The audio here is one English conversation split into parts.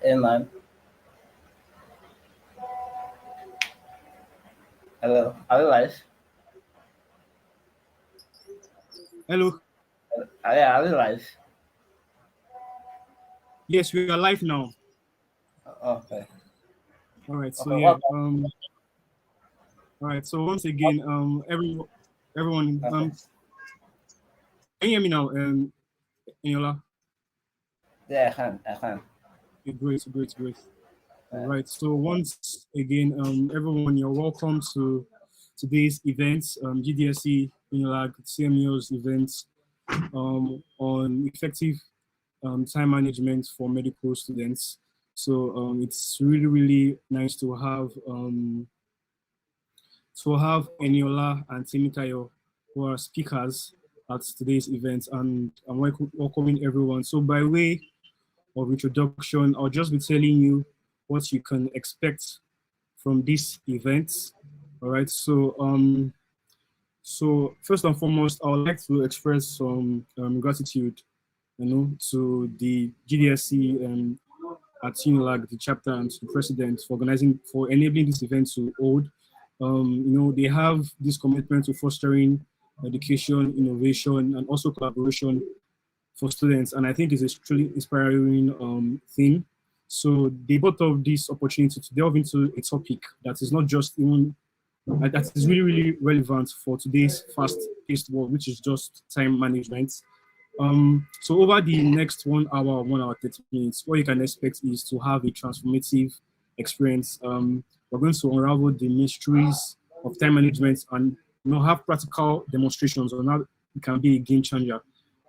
Hey man, hello. Are you live? Hello. Yeah, are you live? Yes, we are live now. Okay. All right. So Okay. yeah. All right. So once again, everyone. Okay. Can you hear me now? Eniola. Yeah, I can. I can. Okay, great, great, great. All Yeah. right. So once again, everyone, you're welcome to today's event, GDSC, CMU's event, on effective time management for medical students. So it's really, really nice to have Eniola and Timitayo, who are speakers at today's event, and I'm welcoming everyone. So by way of introduction, I'll just be telling you what you can expect from this event. All right. So first and foremost, I would like to express some gratitude, to the GDSC at UNILAG, the chapter, and to the president for enabling this event to hold. They have this commitment to fostering education, innovation, and also collaboration for students, and I think it's a truly inspiring thing. So they both of this opportunity to delve into a topic that is not just even that is really, really relevant for today's fast-paced world, which is just time management. So over the next 1 hour, 30 minutes, what you can expect is to have a transformative experience. We're going to unravel the mysteries of time management and have practical demonstrations on how it can be a game changer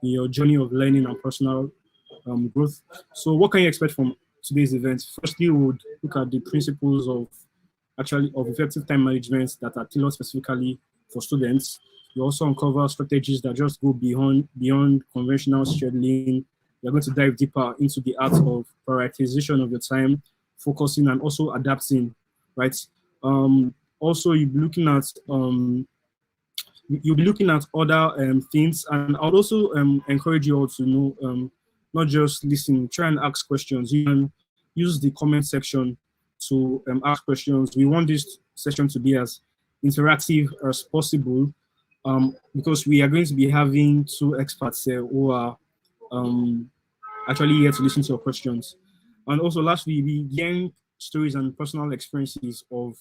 in your journey of learning and personal growth. So what can you expect from today's event? Firstly, we would look at the principles of effective time management that are tailored specifically for students. We also uncover strategies that just go beyond conventional scheduling. We're going to dive deeper into the art of prioritization of your time, focusing and also adapting, right? Also, you'll be looking at other things, and I would also encourage you all to not just listen, try and ask questions. You can use the comment section to ask questions. We want this session to be as interactive as possible, because we are going to be having two experts here who are um, actually here to listen to your questions. And also, lastly, we gain stories and personal experiences of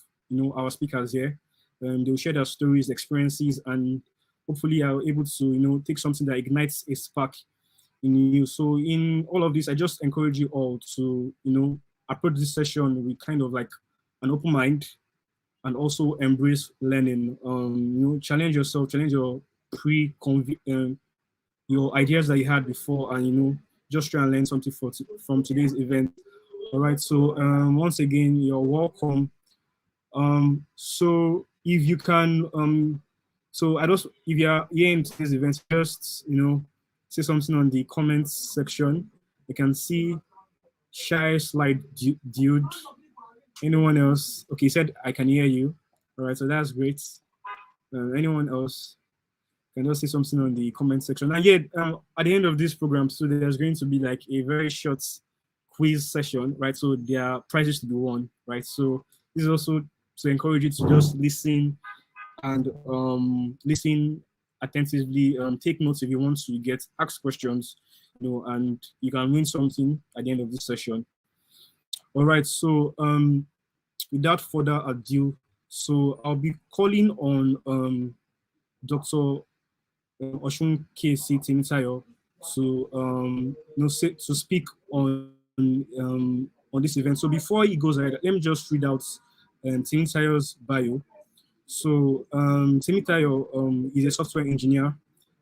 our speakers here. They'll share their stories, experiences, and hopefully are able to take something that ignites a spark in you. So in all of this, I just encourage you all to approach this session with kind of like an open mind, and also embrace learning. Challenge yourself, challenge your your ideas that you had before, and just try and learn something from today's event. All right. So once again, you're welcome. So if you can, so I just if you're here in today's event, just say something on the comments section. You can see shy slide dude. Anyone else? Okay, you said I can hear you. All right, so that's great. Anyone else can just say something on the comment section. And yet, at the end of this program, so there's going to be like a very short quiz session, right? So there are prizes to be won, right? So this is also to encourage you to just listen and listen attentively. Take notes if you want to ask questions, and you can win something at the end of this session. All right. So without further ado, so I'll be calling on Dr. Oshun K.C. Timitayo to speak on this event. So before he goes ahead, let me just read out Timitayo's bio. So Timitayo is a software engineer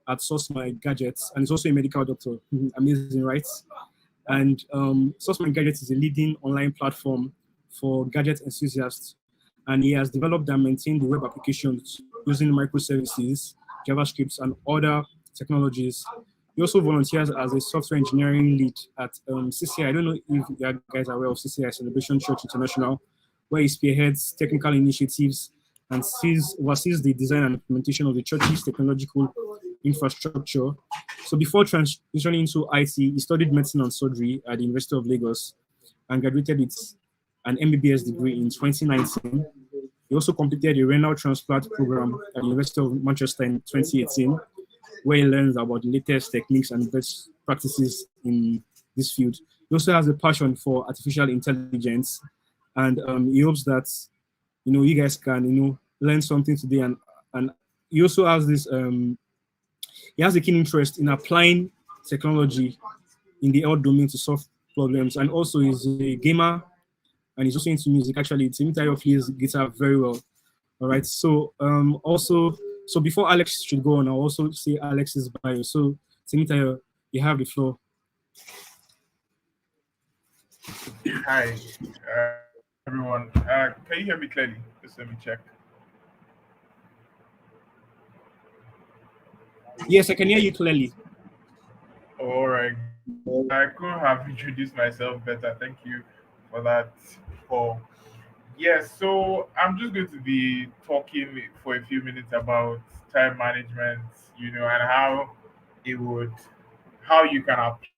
at Source My Gadgets, and is also a medical doctor. Amazing, right? And Source My Gadgets is a leading online platform for gadget enthusiasts, and he has developed and maintained the web applications using microservices, JavaScript, and other technologies. He also volunteers as a software engineering lead at CCI. I don't know if you guys are aware of CCI, Celebration Church International, where he spearheads technical initiatives and oversees the design and implementation of the church's technological infrastructure. So before transitioning into IT, he studied medicine and surgery at the University of Lagos, and graduated with an MBBS degree in 2019. He also completed a renal transplant program at the University of Manchester in 2018, where he learns about the latest techniques and best practices in this field. He also has a passion for artificial intelligence, and he hopes that you guys can learn something today. And he also has this he has a keen interest in applying technology in the health domain to solve problems, and also he's a gamer and he's also into music. Actually, Timitayo plays guitar very well. All right. So so before Alex should go on, I'll also say Alex's bio. So Timitayo, you have the floor. Hi, everyone. Can you hear me clearly? Just let me check. Yes, I can hear you clearly. All right. I could have introduced myself better. Thank you for that, Paul. Yes, so I'm just going to be talking for a few minutes about time management, and it would, how you can apply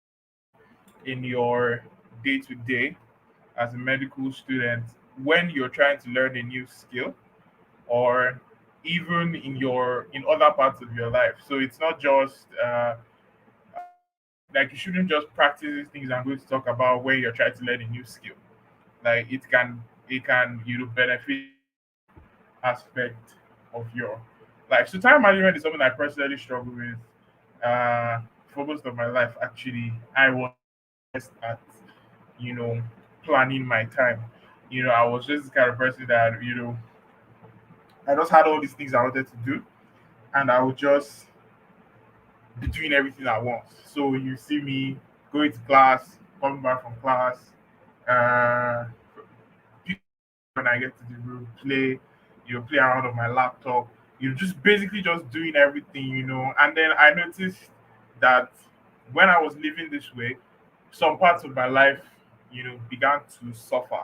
in your day to day as a medical student when you're trying to learn a new skill or even in other parts of your life. So it's not just like you shouldn't just practice these things I'm going to talk about when you're trying to learn a new skill. Like it can benefit aspect of your life. So time management is something I personally struggle with for most of my life. Actually, I was best at you know planning my time. I was just the kind of person that I just had all these things I wanted to do, and I would just be doing everything at once. So you see me going to class, coming back from class, uh, when I get to the room, play around on my laptop. You're just basically just doing everything. And then I noticed that when I was living this way, some parts of my life, began to suffer.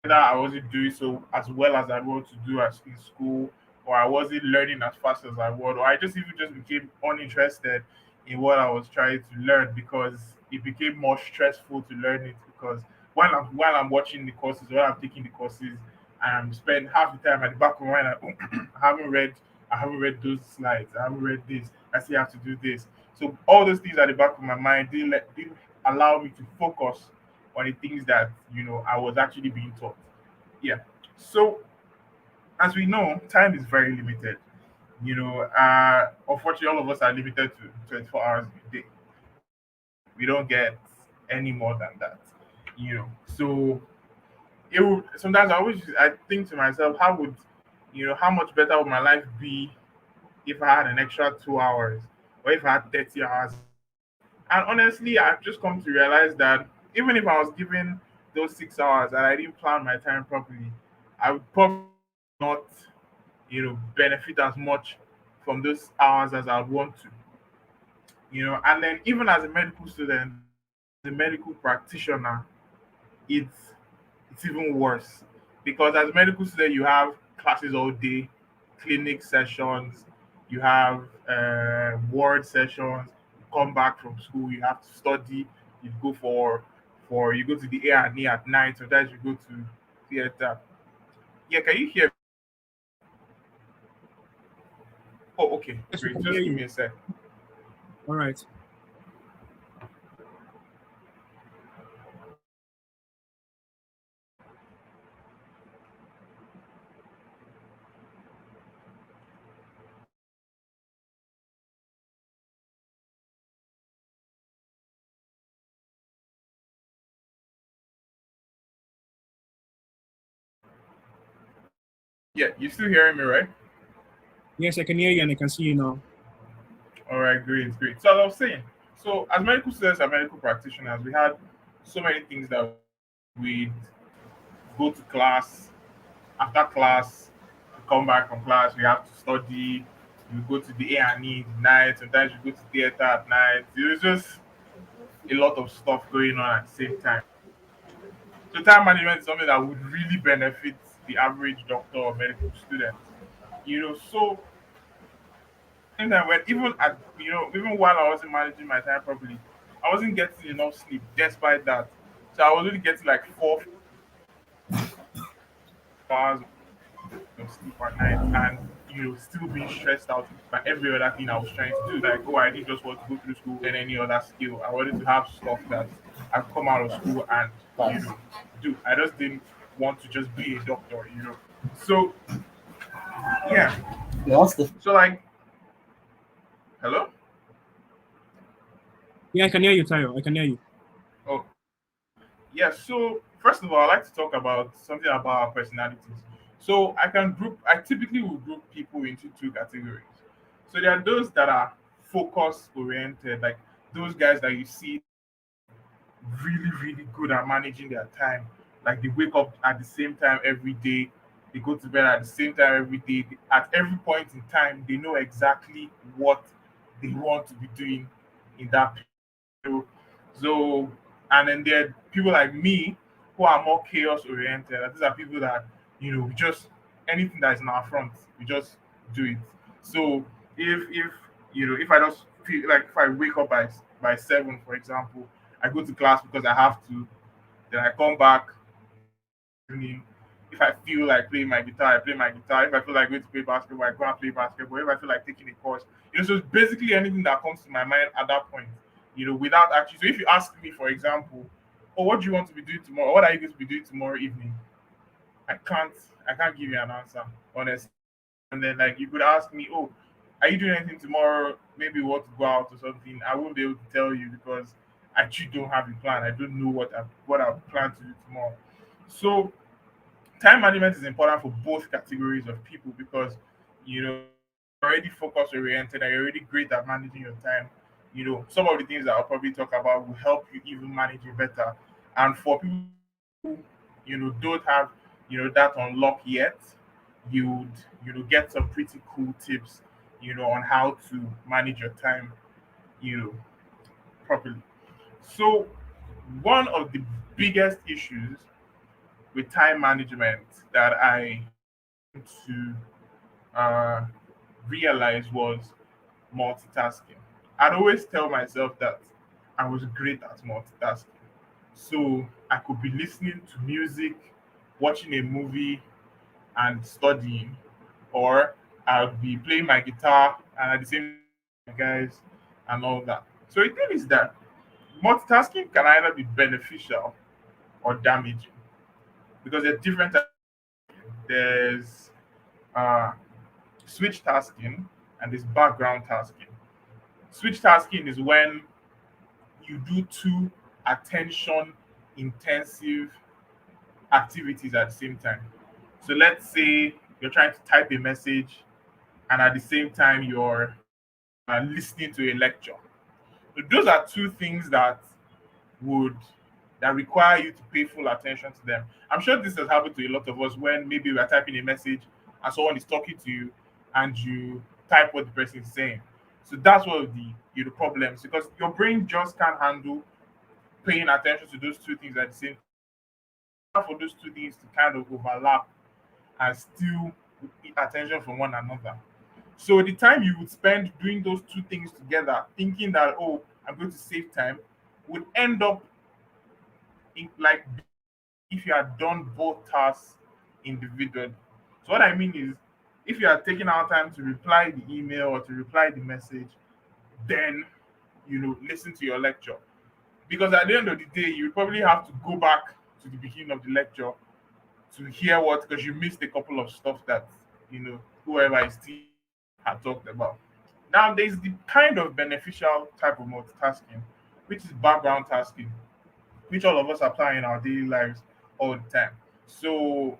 That I wasn't doing so as well as I want to do as in school, or I wasn't learning as fast as I would, or I just even just became uninterested in what I was trying to learn because it became more stressful to learn it because while I'm watching the courses, while I'm taking the courses, I'm spend half the time at the back of my mind. I haven't read those slides. I haven't read this. I still have to do this. So all those things at the back of my mind didn't allow me to focus on the things that I was actually being taught. Yeah. So as we know, time is very limited. Unfortunately, all of us are limited to 24 hours a day. We don't get any more than that. So sometimes I think to myself, how much better would my life be if I had an extra 2 hours, or if I had 30 hours. And honestly, I've just come to realize that even if I was given those 6 hours and I didn't plan my time properly, I would probably not, benefit as much from those hours as I would want to. And then even as a medical student, as a medical practitioner, it's it's even worse because as a medical student, you have classes all day, clinic sessions, you have ward sessions. You come back from school, you have to study. You go you go to the A&E at night. Sometimes you go to theater. Yeah, can you hear me? Oh, okay, Yes, we great. can hear Just give you. me a sec. All right. Yeah, you still hearing me, right? Yes, I can hear you and I can see you now. All right, great, great. So as I was saying, so as medical students and medical practitioners, we had so many things that we go to class. After class, we come back from class, we have to study. You go to the A&E at night. Sometimes you go to theater at night. There's just a lot of stuff going on at the same time. So time management is something that would really benefit the average doctor or medical student. So and then even while I wasn't managing my time properly, I wasn't getting enough sleep despite that. So I was only getting like 4 hours of sleep at night, and still being stressed out by every other thing I was trying to do. Like, oh, I didn't just want to go through school and any other skill. I wanted to have stuff that I could come out of school and Nice. do. I just didn't want to just be a doctor. So yeah. Yeah, what's the So like, hello. Yeah, I can hear you, Tayo. I can hear you. Oh, yeah. So first of all, I like to talk about something about our personalities. So I typically will group people into two categories. So there are those that are focus oriented, like those guys that you see really, really good at managing their time. Like they wake up at the same time every day, they go to bed at the same time every day. At every point in time, they know exactly what they want to be doing in that period. So, and then there are people like me who are more chaos oriented. These are people that we just anything that is in our front, we just do it. So if I just feel like if I wake up by 7, for example, I go to class because I have to. Then I come back evening. If I feel like playing my guitar, I play my guitar. If I feel like going to play basketball, I go and play basketball. If I feel like taking a course, so it's basically anything that comes to my mind at that point, without actually. So if you ask me, for example, oh, what do you want to be doing tomorrow? What are you going to be doing tomorrow evening? I can't, I can't give you an answer, honestly. And then like you could ask me, oh, are you doing anything tomorrow? Maybe we want to go out or something. I won't be able to tell you because I actually don't have a plan. I don't know what I plan to do tomorrow. So time management is important for both categories of people because you're already focus oriented and you're already great at managing your time. Some of the things that I'll probably talk about will help you even manage it better. And for people who don't have that unlock yet, you'd get some pretty cool tips on how to manage your time you know properly. So one of the biggest issues with time management that I to uh, realize was multitasking. I'd always tell myself that I was great at multitasking. So I could be listening to music, watching a movie, and studying, or I'd be playing my guitar and at the same time, guys, and all that. So the thing is that multitasking can either be beneficial or damaging because there are different types. There's uh, switch tasking and there's background tasking. Switch tasking is when you do two attention intensive activities at the same time. So let's say you're trying to type a message and at the same time you're listening to a lecture. So those are two things would that require you to pay full attention to them. I'm sure this has happened to a lot of us when maybe we're typing a message and someone is talking to you and you type what the person is saying. So that's one of the problems because your brain just can't handle paying attention to those two things at the same time for those two things to kind of overlap and still get attention from one another. So the time you would spend doing those two things together, thinking that oh, I'm going to save time, would end up in like if you had done both tasks individually. So what I mean is if you are taking out time to reply the email or to reply the message, then listen to your lecture. Because at the end of the day, you probably have to go back to the beginning of the lecture to hear what because you missed a couple of stuff that whoever is teaching had talked about. Now there's the kind of beneficial type of multitasking, which is background tasking, which all of us apply in our daily lives all the time. So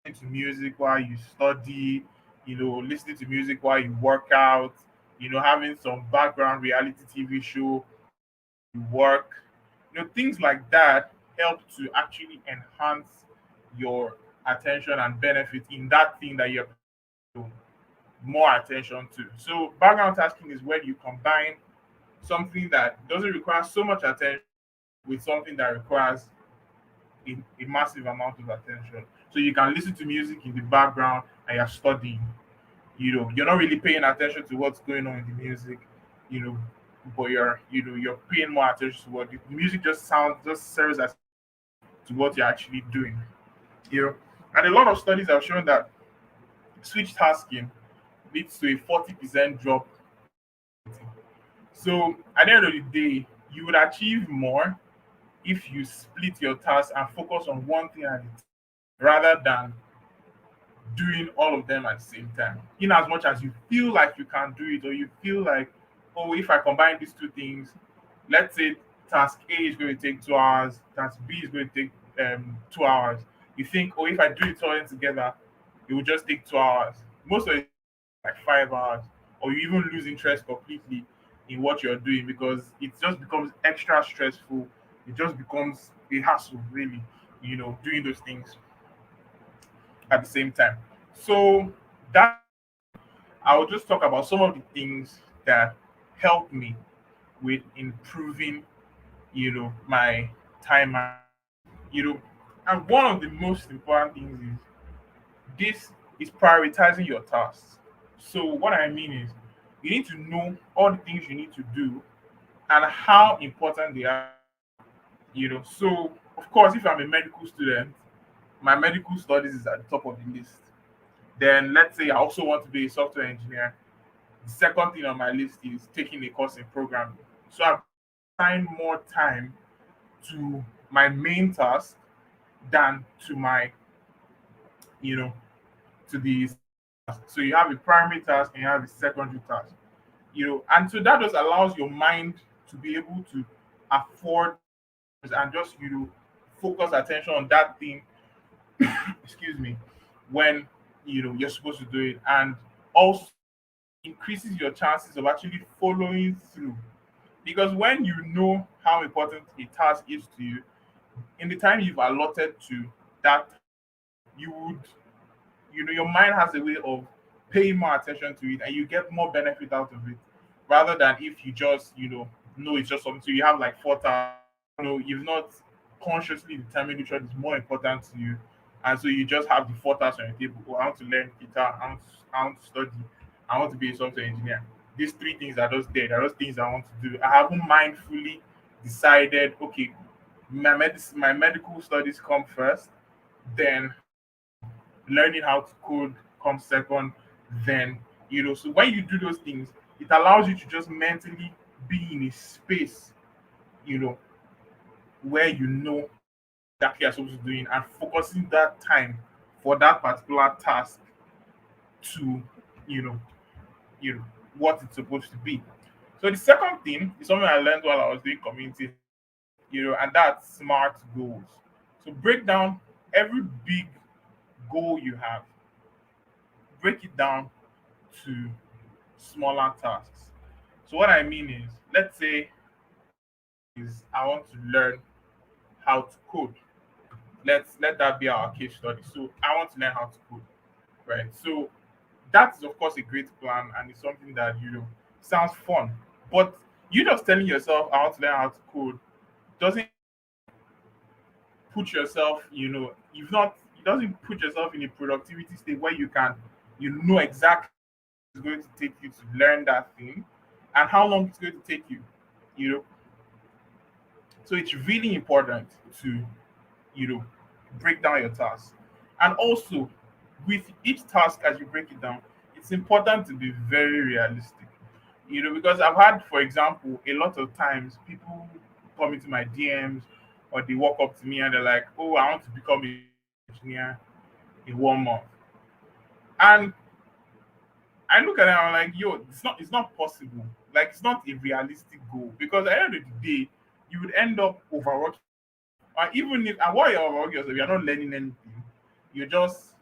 listening to music while you study, listening to music while you work out, having some background reality TV show, you work, things like that help to actually enhance your attention and benefit in that thing that you're paying more attention to. So background tasking is when you combine something that doesn't require so much attention with something that requires a massive amount of attention. So you can listen to music in the background and you're studying. You're not really paying attention to what's going on in the music, you know, but you're paying more attention to what the music just serves as to what you're actually doing. You know, and a lot of studies have shown that switch tasking leads to a 40% drop. So at the end of the day, you would achieve more if you split your task and focus on one thing at a time rather than doing all of them at the same time. In as much as you feel like you can do it, or you feel like, oh, if I combine these two things, let's say task A is going to take 2 hours, task B is going to take 2 hours. You think, oh, if I do it all together, it will just take 2 hours. Most of it like 5 hours, or you even lose interest completely in what you're doing because it just becomes extra stressful. It just becomes a hassle, really, doing those things at the same time. So that I will just talk about some of the things that help me with improving, my time. You know, and one of the most important things is this is prioritizing your tasks. So what I mean is you need to know all the things you need to do and how important they are. So of course, if I'm a medical student, my medical studies is at the top of the list. Then let's say I also want to be a software engineer. The second thing on my list is taking a course in programming. So I've assigned more time to my main task than to my, you know, to the so you have a primary task and you have a secondary task. And so that just allows your mind to be able to afford and just focus attention on that thing, excuse me, when you're supposed to do it, and also increases your chances of actually following through. Because when you know how important a task is to you, in the time you've allotted to that, you would, your mind has a way of paying more attention to it and you get more benefit out of it rather than if you just, know it's just something. So you have like 4 tasks, you've not consciously determined which one is more important to you. And so you just have the 4 tasks on your table. Oh, I want to learn guitar, I want to study, I want to be a software engineer. These 3 things are just there. They're just things I want to do. I haven't mindfully decided, okay, my medical studies come first, then learning how to code comes second, then so when you do those things, it allows you to just mentally be in a space, you know, where you know exactly you're supposed to do it and focusing that time for that particular task to you know you know what it's supposed to be. So the second thing is something I learned while I was doing community, and that's smart goals. So break down every big goal you have, break it down to smaller tasks. So what I mean is, let's say is I want to learn how to code. Let that be our case study. So I want to learn how to code, right? So that is of course a great plan and it's something that sounds fun. But you just telling yourself I want to learn how to code doesn't put yourself, you've not it doesn't put yourself in a productivity state where you can know exactly it's going to take you to learn that thing and how long it's going to take you. You know, so it's really important to you know break down your tasks. And also with each task as you break it down, it's important to be very realistic. Because I've had, for example, a lot of times people come into my DMs or they walk up to me and they're like, oh, I want to become an engineer in 1 month. And I look at it and I'm like, yo, it's not possible. Like it's not a realistic goal because at the end of the day, you would end up overworking. Or even if and while you're overworking yourself, you're not learning anything. You're just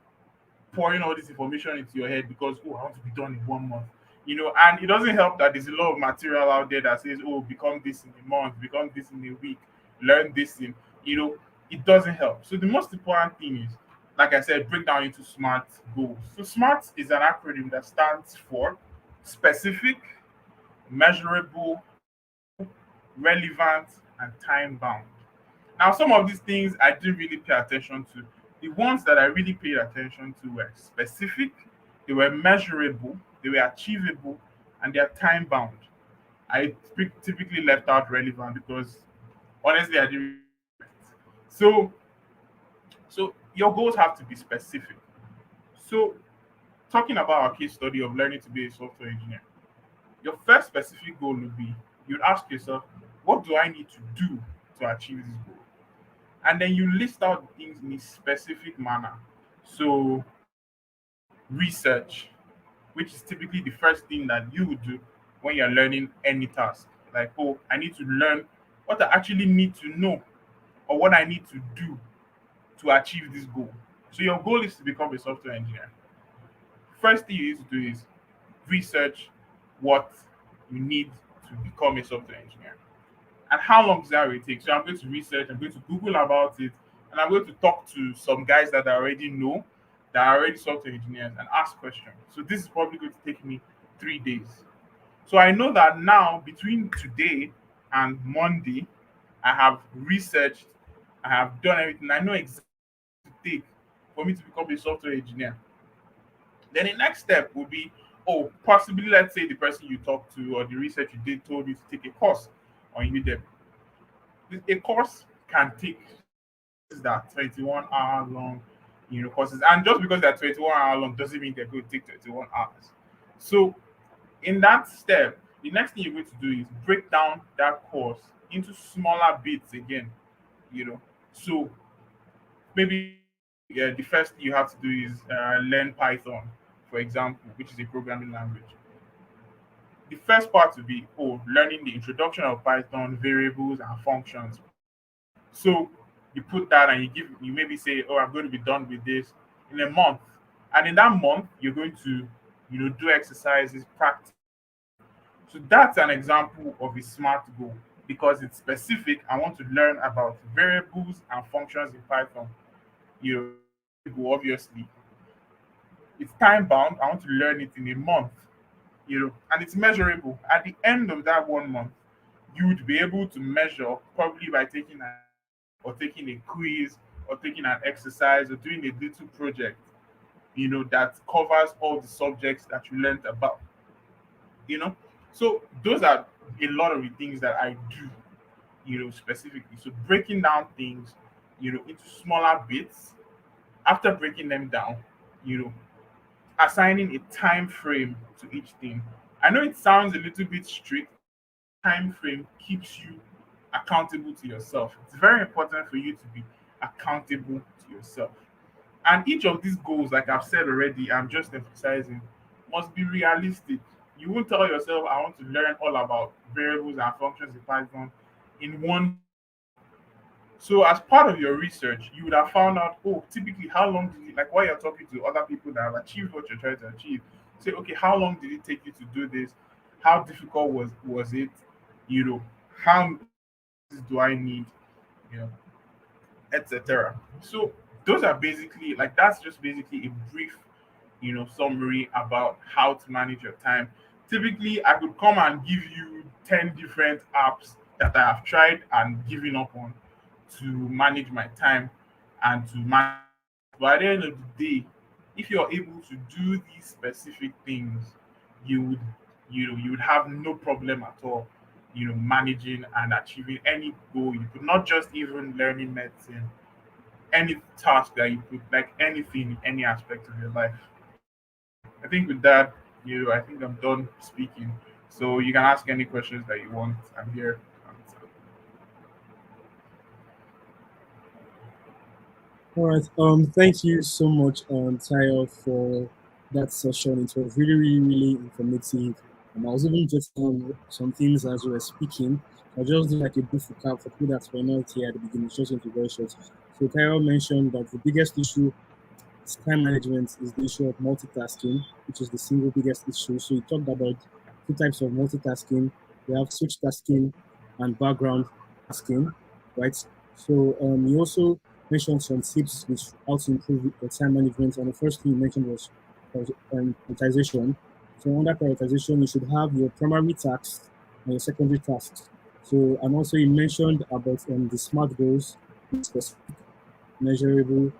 pouring all this information into your head because I want to be done in 1 month. And it doesn't help that there's a lot of material out there that says, oh, become this in a month, become this in a week, learn this in, it doesn't help. So the most important thing is, like I said, break down into SMART goals. So SMART is an acronym that stands for specific, measurable, relevant, and time bound. Now, some of these things I didn't really pay attention to. The ones that I really paid attention to were specific, they were measurable, they were achievable, and they are time bound. I typically left out relevant because honestly I didn't. So so your goals have to be specific. So talking about our case study of learning to be a software engineer, your first specific goal would be you'd ask yourself, what do I need to do to achieve this goal? And then you list out things in a specific manner. So research, which is typically the first thing that you would do when you're learning any task. Like, oh, I need to learn what I actually need to know or what I need to do to achieve this goal. So your goal is to become a software engineer. First thing you need to do is research what you need to become a software engineer. And how long does that really take? So I'm going to research, I'm going to Google about it, and I'm going to talk to some guys that I already know that are already software engineers and ask questions. So this is probably going to take me 3 days. So I know that now between today and Monday, I have researched, I have done everything. I know exactly what to take for me to become a software engineer. Then the next step would be, oh, possibly let's say the person you talked to or the research you did told you to take a course on Udemy. A course can take that 21-hour long, courses. And just because they're 21-hour long doesn't mean they're going to take 21 hours. So in that step, the next thing you're going to do is break down that course into smaller bits again, you know. So maybe the first thing you have to do is learn Python, for example, which is a programming language. The first part would be, oh, learning the introduction of Python, variables and functions. So you put that and you maybe say, oh, I'm going to be done with this in a month. And in that month, you're going to, do exercises, practice. So that's an example of a SMART goal because it's specific. I want to learn about variables and functions in Python. Obviously, it's time bound. I want to learn it in a month, and it's measurable. At the end of that 1 month, you would be able to measure probably by taking a quiz or taking an exercise or doing a little project, that covers all the subjects that you learned about, you know. So those are a lot of the things that I do, specifically. So breaking down things, into smaller bits. After breaking them down, you know, assigning a time frame to each thing. I know it sounds a little bit strict. Time frame keeps you accountable to yourself. It's very important for you to be accountable to yourself. And each of these goals, like I've said already, I'm just emphasizing, must be realistic. You won't tell yourself, I want to learn all about variables and functions in Python in one. So, as part of your research, you would have found out, oh, typically, how long did it, like while you're talking to other people that have achieved what you're trying to achieve, say, okay, how long did it take you to do this? How difficult was it? How much do I need? You know, etc. So those are basically like that's just basically a brief, summary about how to manage your time. Typically, I could come and give you 10 different apps that I have tried and given up on to manage my time and to manage. But at the end of the day, if you're able to do these specific things, you would, you would have no problem at all, managing and achieving any goal. You could not just even learning medicine, any task that you put, like anything, any aspect of your life. I think with that, I think I'm done speaking. So you can ask any questions that you want. I'm here to answer. All right. Thank you so much, Tayo, for that session. It was really, really, really informative. I was even just some things as we were speaking. I'll just do like a brief recap for people that were not here at the beginning, just into very short. So Tayo mentioned that the biggest issue is time management is the issue of multitasking, which is the single biggest issue. So he talked about two types of multitasking. We have switch tasking and background tasking, right? So he also mentioned some tips which how to improve the time management. And the first thing you mentioned was prioritization. So under prioritization, you should have your primary tasks and your secondary tasks. So and also you mentioned about the SMART goals, specific, measurable,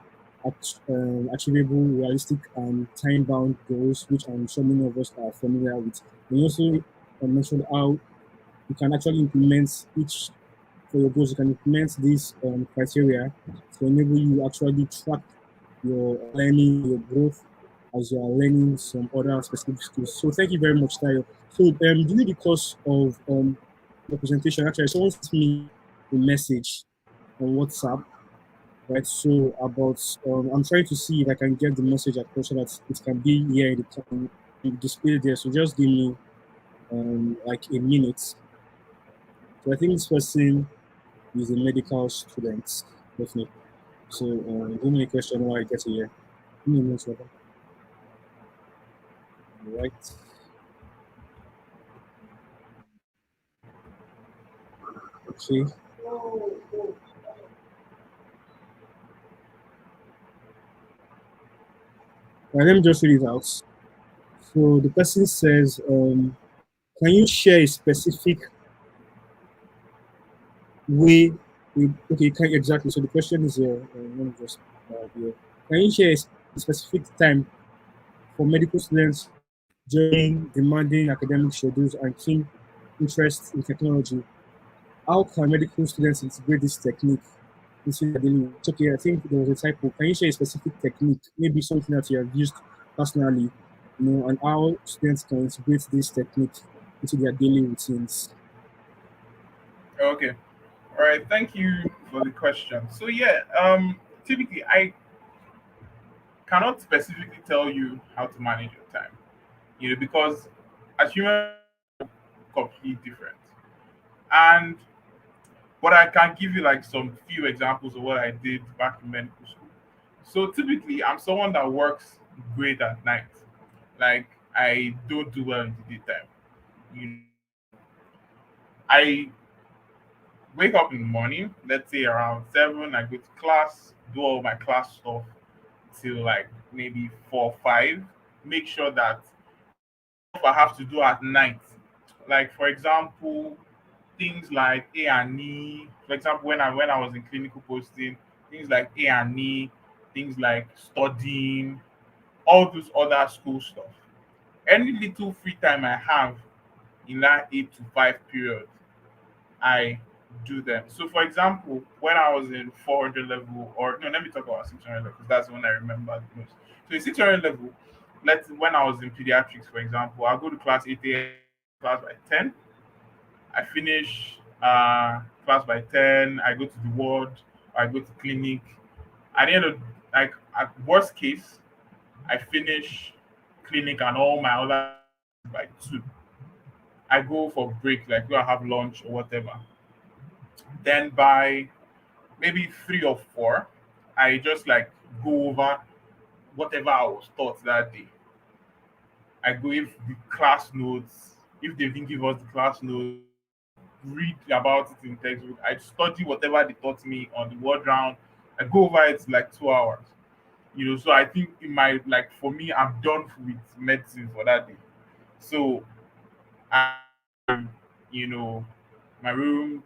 achievable, realistic, and time-bound goals, which I'm sure many of us are familiar with. And you also mentioned how you can actually implement each for your goals. You can implement these criteria to enable you actually track your learning, your growth as you are learning some other specific skills. So thank you very much, Tayo. So during the course of the presentation, actually, someone sent me a message on WhatsApp, right? So about I'm trying to see if I can get the message across so that it can be here in the display there. So just give me like a minute. So I think this person is a medical student, definitely. So give me a question while I get here. Give me a minute, Robert. Right. Okay. Let me just read it out. So the person says, can you share a specific way? Okay, can, exactly. So the question is, let me just here. Can you share a specific time for medical students during demanding academic schedules and keen interest in technology? How can medical students integrate this technique into their daily work? It's okay, I think there was a typo. Can you share a specific technique, maybe something that you have used personally, and how students can integrate this technique into their daily routines? Okay. All right. Thank you for the question. So yeah, typically I cannot specifically tell you how to manage your time. Because as humans, completely different. And but I can give you like some few examples of what I did back in medical school. So typically, I'm someone that works great at night. Like I don't do well in the daytime. You know, I wake up in the morning, let's say around 7, I go to class, do all my class stuff till like maybe 4, 5. Make sure that if I have to do at night, like for example, things like A&E. For example, when I was in clinical posting, things like A&E, things like studying, all those other school stuff. Any little free time I have in that 8 to 5 period, I do them. So, for example, when I was in 400 level, or no, let me talk about 600 level because that's the one I remember the most. So, in 600 level, when I was in pediatrics, for example, I'll go to class 8 a.m., class by 10. I finish class by 10. I go to the ward, I go to clinic. At the end of, like, at worst case, I finish clinic and all my other by 2. I go for break, like go and have lunch or whatever. Then by maybe 3 or 4, I just like go over whatever I was taught that day. I go if the class notes, if they didn't give us the class notes, read about it in textbook. I study whatever they taught me on the word round. I go over it like 2 hours. So I think in my like for me, I'm done with medicine for that day. So um, you know, my room,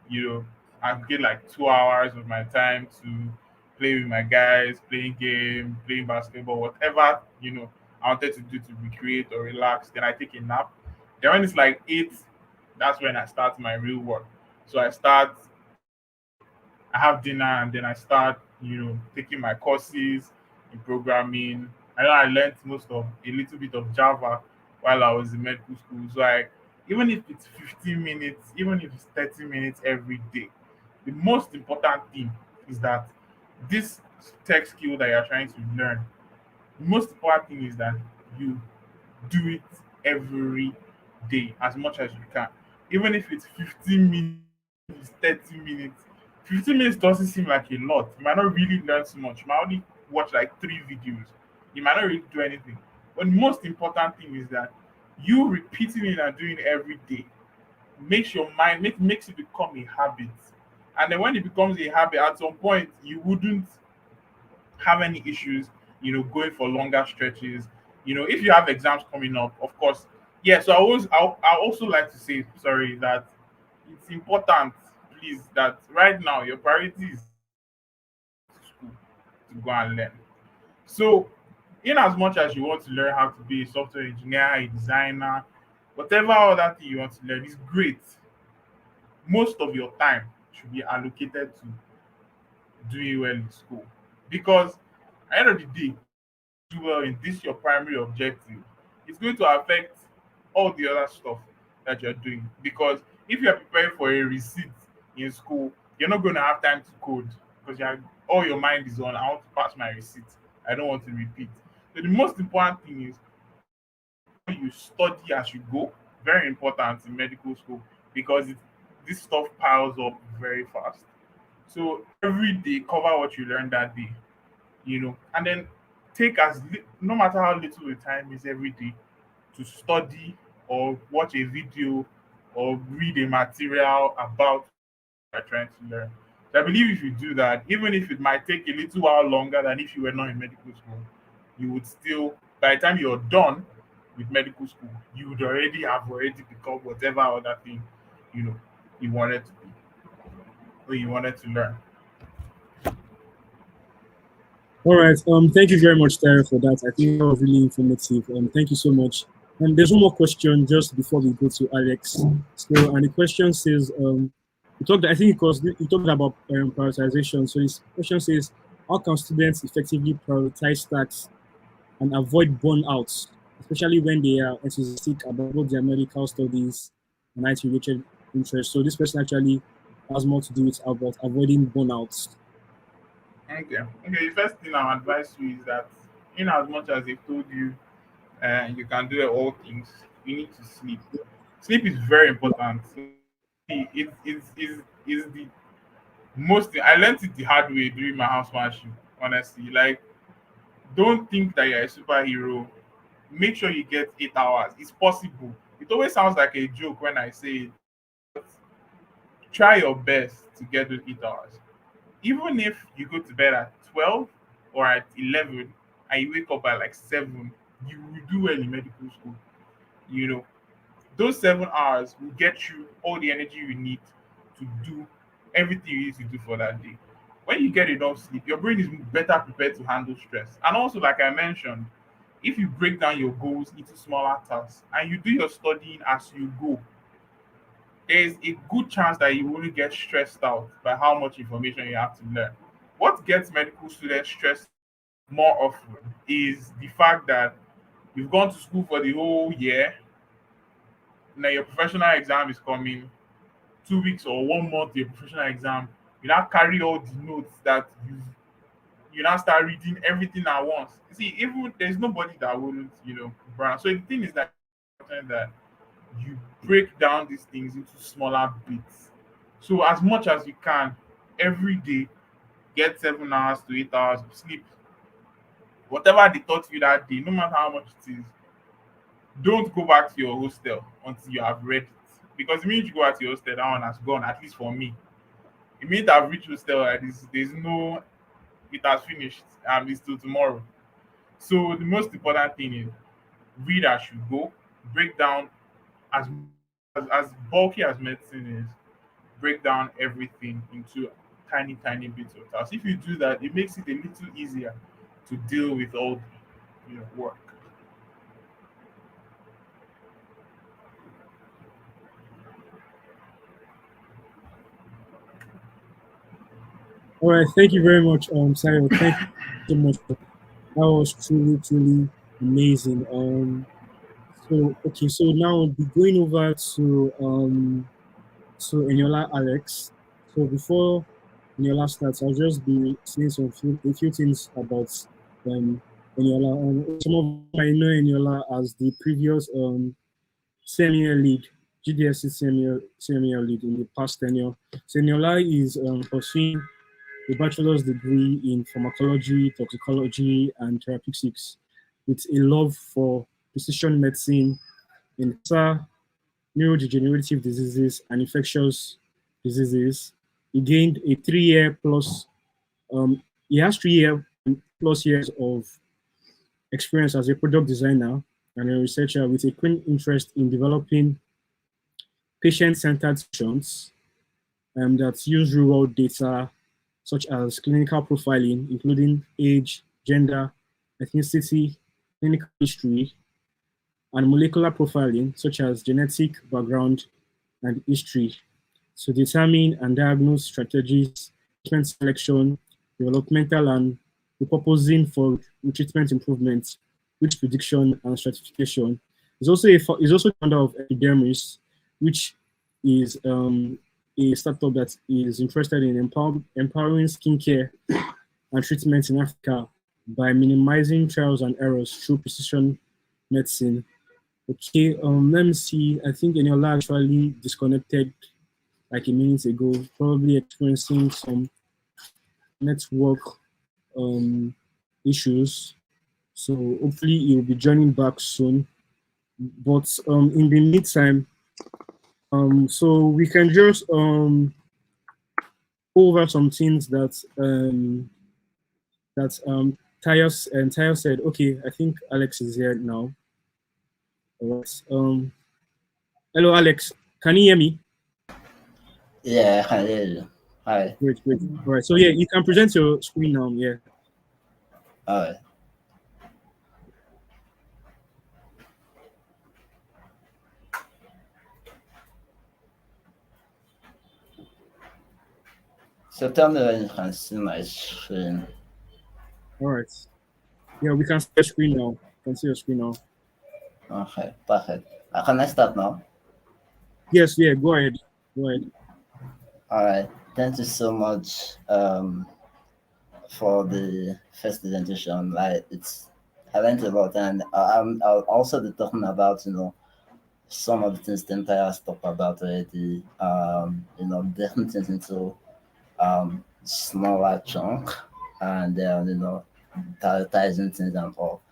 I get like 2 hours of my time to play with my guys, playing game, playing basketball, whatever, I wanted to do to recreate or relax. Then I take a nap. Then when it's like 8, that's when I start my real work. So I have dinner and then I start, taking my courses in programming. I know I learned most of a little bit of Java while I was in medical school. So even if it's 15 minutes, even if it's 30 minutes every day, the most important thing is that this tech skill that you're trying to learn, the most important thing is that you do it every day as much as you can. Even if it's 15 minutes, it's 30 minutes. 15 minutes doesn't seem like a lot. You might not really learn so much. You might only watch like 3 videos. You might not really do anything. But the most important thing is that you repeating it and doing it every day makes your mind makes it become a habit. And then when it becomes a habit, at some point you wouldn't have any issues, going for longer stretches. If you have exams coming up, of course, yeah. So I also like to say, sorry, that it's important, please, that right now your priority is school to go and learn. So, in as much as you want to learn how to be a software engineer, a designer, whatever other thing you want to learn is great. most of your time should be allocated to doing well in school. Because at the end of the day, do well in this your primary objective, it's going to affect all the other stuff that you're doing. Because if you're preparing for a receipt in school, you're not going to have time to code because all your mind is on, I want to pass my receipt. I don't want to repeat. So the most important thing is you study as you go. Very important in medical school because this stuff piles up very fast. So every day, cover what you learned that day, and then take no matter how little the time is every day to study or watch a video or read a material about what you're trying to learn. So I believe if you do that, even if it might take a little while longer than if you were not in medical school, you would still, by the time you're done with medical school, you would already become whatever other thing you know you wanted to be or you wanted to learn. All right. Thank you very much, Terry, for that. I think that was really informative. Thank you so much. There's one more question just before we go to Alex. So, and the question says, you talked. I think because you talked about prioritization. So, this question says, how can students effectively prioritize tasks and avoid burnouts, especially when they are enthusiastic about both their medical studies and IT-related interests? So, this question actually has more to do with about avoiding burnouts. Okay. Okay. The first thing I'll advise you is that, in as much as they've told you, you can do all things, you need to sleep. Sleep is very important. It's the most. I learned it the hard way during my housemanship. Honestly, like, don't think that you're a superhero. Make sure you get 8 hours. It's possible. It always sounds like a joke when I say it. But try your best to get those 8 hours. Even if you go to bed at 12 or at 11 and you wake up at like 7, you will do well in medical school. You know, those 7 hours will get you all the energy you need to do everything you need to do for that day. When you get enough sleep, your brain is better prepared to handle stress. And also, like I mentioned, if you break down your goals into smaller tasks and you do your studying as you go, there's a good chance that you won't get stressed out by how much information you have to learn. What gets medical students stressed more often is the fact that you've gone to school for the whole year. Now your professional exam is coming, 2 weeks or 1 month to your professional exam. You now carry all the notes that you now start reading everything at once. You see, even there's nobody that wouldn't, burn. So the thing is that you break down these things into smaller bits. So as much as you can, every day, get 7 hours to 8 hours of sleep. Whatever they taught you that day, no matter how much it is, don't go back to your hostel until you have read it. Because the minute you go out to your hostel, that one has gone, at least for me. The minute I've reached hostel, there's no, it has finished. It's till tomorrow. So the most important thing is read as you go, break down as as bulky as medicine is, break down everything into tiny, tiny bits of tasks. If you do that, it makes it a little easier to deal with all the work. All right, thank you very much, Sayo. Thank you so much. That was truly, truly amazing. So okay, so now we'll be going over to Eniola Alex. So before Eniola starts, I'll just be saying a few things about Eniola. Some of you might know Eniola as the previous senior lead, GDSC senior lead in the past tenure. So Eniola is pursuing a bachelor's degree in pharmacology, toxicology, and therapeutics with a love for precision medicine in cancer, neurodegenerative diseases, and infectious diseases. He gained a 3 year plus, he has 3 year plus years of experience as a product designer and a researcher with a keen interest in developing patient-centered solutions that use real-world data such as clinical profiling, including age, gender, ethnicity, clinical history, and molecular profiling, such as genetic background and history. to determine and diagnose strategies, treatment selection, developmental and repurposing for treatment improvement, risk prediction and stratification. Is also the founder of Epidermis, which is a startup that is interested in empowering skincare and treatment in Africa by minimizing trials and errors through precision medicine. Okay, let me see. I think Eniola actually disconnected like a minute ago, probably experiencing some network um, issues. So hopefully he'll be joining back soon. But in the meantime, so we can just go over some things that Tayo said. Okay, I think Alex is here now. All right. Hello, Alex. Can you hear me? Yeah, I can hear you. Hi. Great, great. All right. So yeah, you can present your screen now. Yeah. All right. So tell me when you can see my screen. All right. Yeah, we can see your screen now. Can see your screen now. Okay, perfect. Can I start now? Yes. Yeah. Go ahead. Go ahead. All right. Thank you so much for the first presentation. Like I learned a lot, and I'll also be talking about some of the things the entire talked about already. Getting things into smaller chunk, and prioritizing things and all.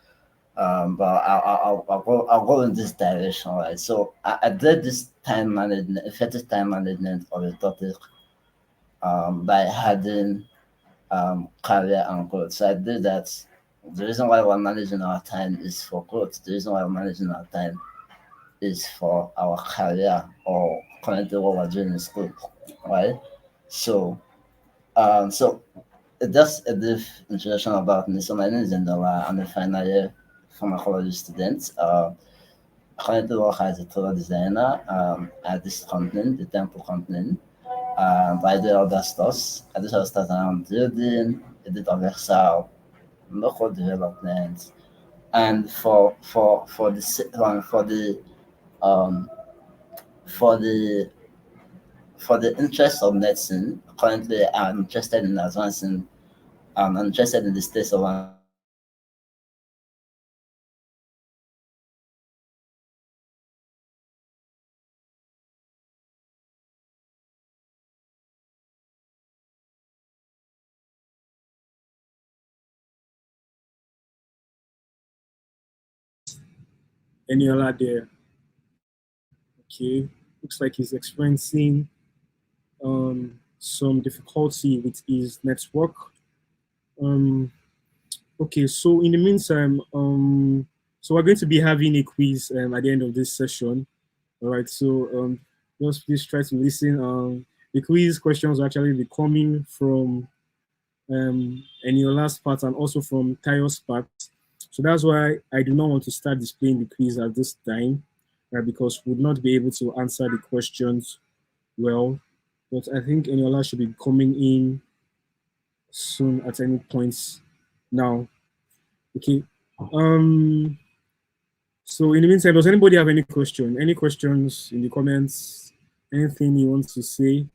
But I'll go in this direction, right? So I did this time management, effective time management of a topic by adding career and growth. So I did that. The reason why we're managing our time is for growth. The reason why we're managing our time is for our career or currently what we're doing in school, right? So, so just a brief introduction about me. So my name is Ndola. I'm a final year pharmacology student. Currently work as a tool designer at this company, the Temple company. But I do other stuff. I do other stuff around building, a bit of Excel, local development, and um, for the for the interest of medicine. Currently, I'm interested in advancing. I'm interested in the states of Eniola there. Okay. Looks like he's experiencing some difficulty with his network. Um, okay. So in the meantime, so we're going to be having a quiz at the end of this session. All right. So just please try to listen. The quiz questions will actually be coming from Eniola's part and also from Tayo's part. So that's why I do not want to start displaying the quiz at this time, right? Because we would not be able to answer the questions well. But I think Eniola should be coming in soon at any points now. Okay. Um. So in the meantime, does anybody have any question? Any questions in the comments? Anything you want to say?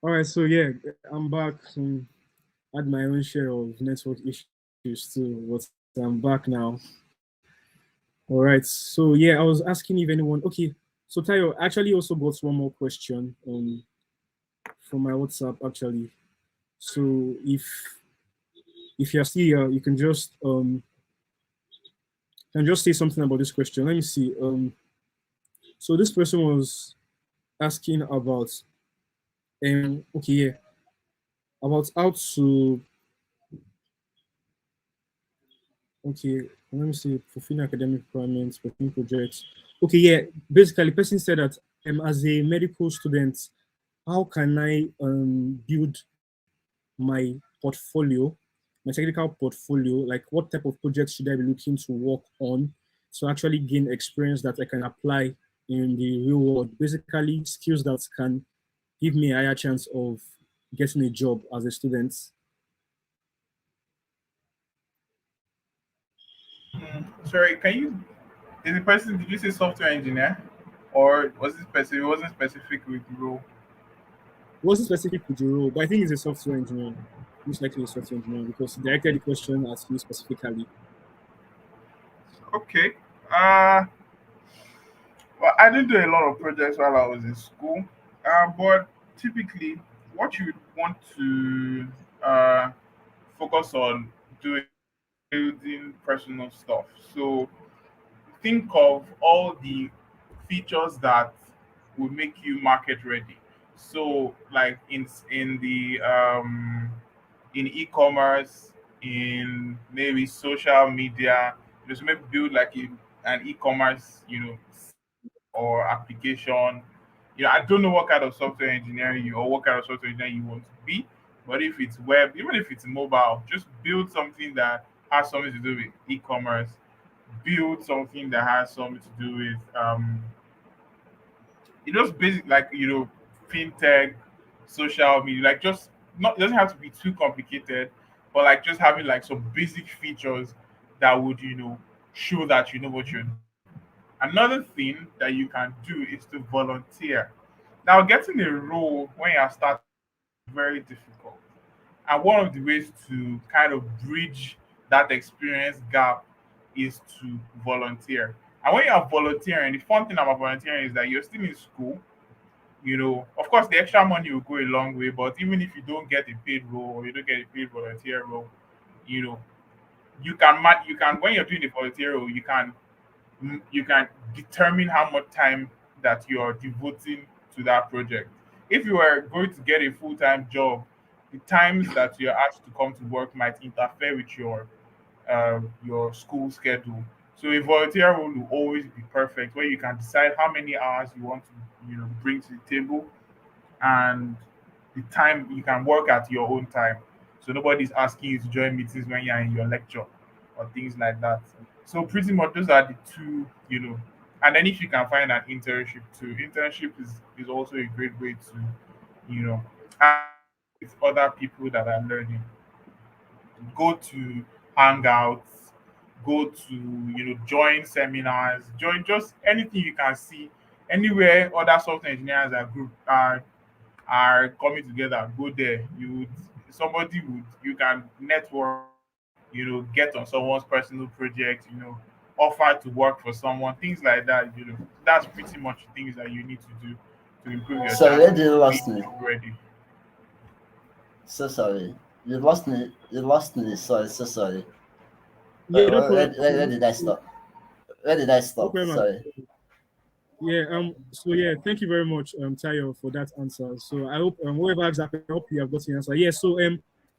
All right, so yeah, I'm back. Had my own share of network issues too, but I'm back now. All right, so yeah, I was asking if anyone. Okay, so Tayo, I actually also got one more question from my WhatsApp actually. So if you're still here, you can just say something about this question. Let me see. So this person was asking about okay, yeah, about how to okay, let me see, fulfilling academic requirements, pursuing projects. Okay, yeah, basically, person said that as a medical student, how can I build my portfolio, my technical portfolio? Like, what type of projects should I be looking to work on to actually gain experience that I can apply in the real world? Basically, skills that can give me a higher chance of getting a job as a student. Sorry, can you? Is the person? Did you say software engineer, or was it specific? It wasn't specific with the role. It wasn't specific with the role, but I think it's a software engineer, most likely a software engineer, because he directed the question at me specifically. Okay. Uh, well, I did do a lot of projects while I was in school. But typically, what you want to uh focus on doing building personal stuff. So think of all the features that will make you market ready. So like in the in e-commerce, in maybe social media, just maybe build like an e-commerce, or application. I don't know what kind of software engineering you or what kind of software engineer you want to be, but if it's web, even if it's mobile, just build something that has something to do with e-commerce. Build something that has something to do with just basic, like fintech, social media, like just not, it doesn't have to be too complicated, but like just having like some basic features that would show that you know what you're doing. Another thing that you can do is to volunteer. Now, getting a role when you're starting is very difficult. And one of the ways to kind of bridge that experience gap is to volunteer. And when you're volunteering, the fun thing about volunteering is that you're still in school. Of course, the extra money will go a long way, but even if you don't get a paid role or you don't get a paid volunteer role, you know, you can when you're doing the volunteer role, you can determine how much time that you're devoting to that project. If you are going to get a full-time job, the times that you're asked to come to work might interfere with your school schedule. So a volunteer role will always be perfect, where you can decide how many hours you want to bring to the table, and the time you can work at your own time. So nobody's asking you to join meetings when you're in your lecture or things like that. So pretty much those are the two. And then if you can find an internship too, internship is also a great way to, hang with other people that are learning. Go to hangouts, go to, join seminars, join just anything you can see. Anywhere other software engineers are coming together, go there. You can network, get on someone's personal project, offer to work for someone, things like that. That's pretty much things that you need to do to improve your Sorry, where chances did you of being lost me? job ready. So sorry. You lost me. You lost me. Sorry, so sorry. Yeah, no Where problem. did I stop? Where did I No stop? problem. Sorry. Yeah, so yeah, thank you very much, Tayo, for that answer. So I hope whoever asked that, I hope you have got the answer. Yeah, so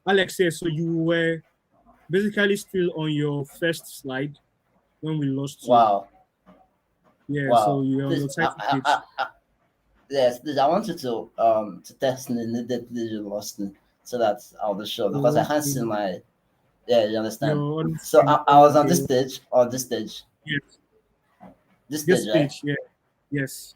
Alex says, so you were basically still on your first slide when we lost you. Wow. Yeah, so Wow. you're on your Please, title page. yes, please, I want you to test me immediately you lost me so that I'll be sure because I can't see Okay, my. Yeah, you understand. you're on So screen. I was on this Okay, stage or this stage. yes, This this stage, right? page. Yeah, yes.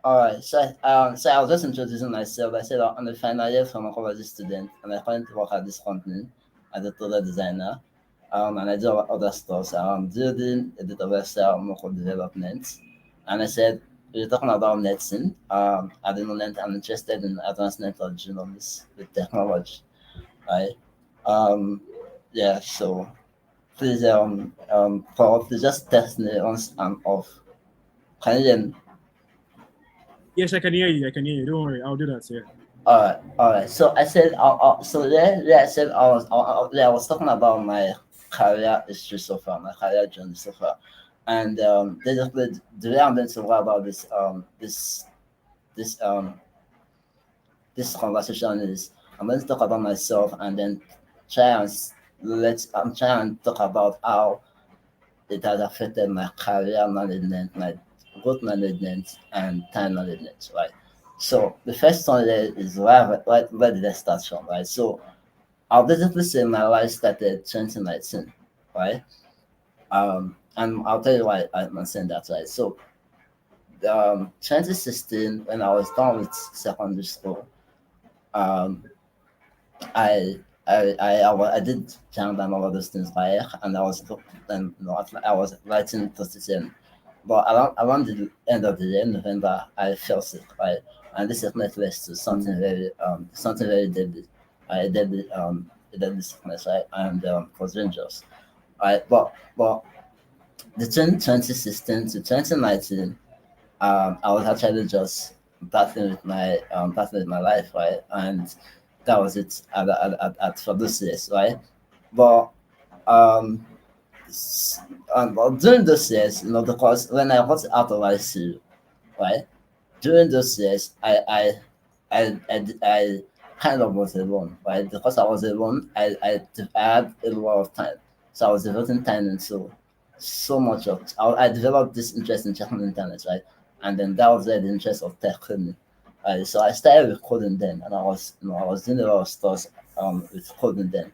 All right. So I was just introducing myself. I said I'm a final year pharmacology student, and I currently work at this company as a product designer. And I do other stuff. So I'm building a data website, local development. And I said, we're talking about medicine. At the moment, I'm interested in advancement of genomics with technology, right? Um, yeah, so please, Paul, please just test me once I'm off. Can you hear me? Yes, I can hear you. I can hear you. Don't worry. I'll do that. Yeah. All right, all right. So I said, so yeah, I said I was talking about my career history so far, my career journey so far, and basically the way I'm going to talk about this this conversation is I'm going to talk about myself and then try and I'm trying to talk about how it has affected my career management, my growth management, and time management, right? So the first one there is where did I start from, right? So I'll basically say my life started 2019, right? And I'll tell you why I'm saying that, right? So 2016, when I was done with secondary school, um, I did jam and all of those things by and I was writing to the but around the end of the year, November, I fell sick, right? And this sickness led to something very deadly, a deadly sickness, right? And was dangerous, right? But the 2016 to 2019, I was actually just battling with my life, right? And that was it for those years, right? But um, but during those years, because when I got out of ICU, right? During those years, I kind of was alone, right? Because I was alone, I had a lot of time, so I was devoting time into so much of. I developed this interest in checking the internet, right? And then that was where the interest of tech came in. So I started with coding then, and I was doing a lot of stuff with coding then,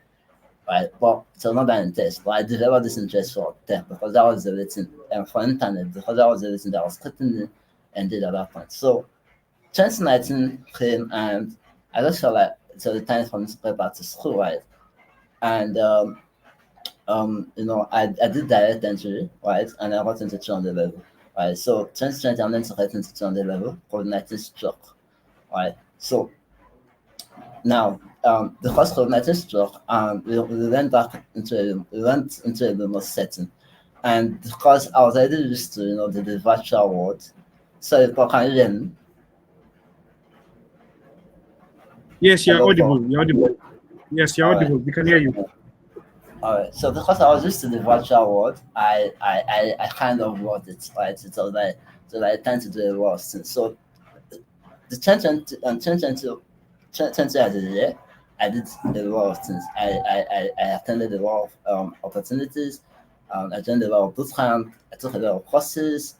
right? But so not that interest, but I developed this interest for tech because that was the reason, and for internet because that was the reason that I was cutting and did at that point. So 2019 came and I just felt like it was the time for me to go back to school, right? And I did direct entry, right? And I got into 200 level, right? So 2020, I'm then to get into 200 level, COVID-19 struck, right? So now, because COVID-19 struck, we went back we went into a remote setting, and because I was already used to the virtual world, so if I can hear me, Yes, you're hello, audible. Paul. You're audible. Yes, you're All right. audible. We can hear you. All right. So because I was used to the virtual world, I kind of loved it, right? So I tend to do a lot of things. So the 2020 and 2020 as a year, I did a lot of things. I attended a lot of opportunities. I joined a lot of boot camp. I took a lot of courses.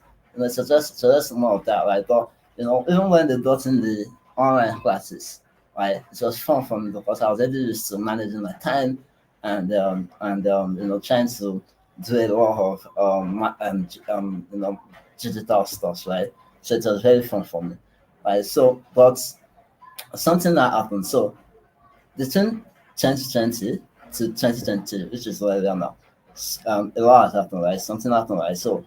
So just more of that, right? But even when they got in the online classes, right, it was fun for me because I was already used to managing my time and trying to do a lot of digital stuff, right? So it was very fun for me, right? So, but something that happened. So between 2020 to 2022, which is where we are now, a lot has happened, right? Something happened, right? So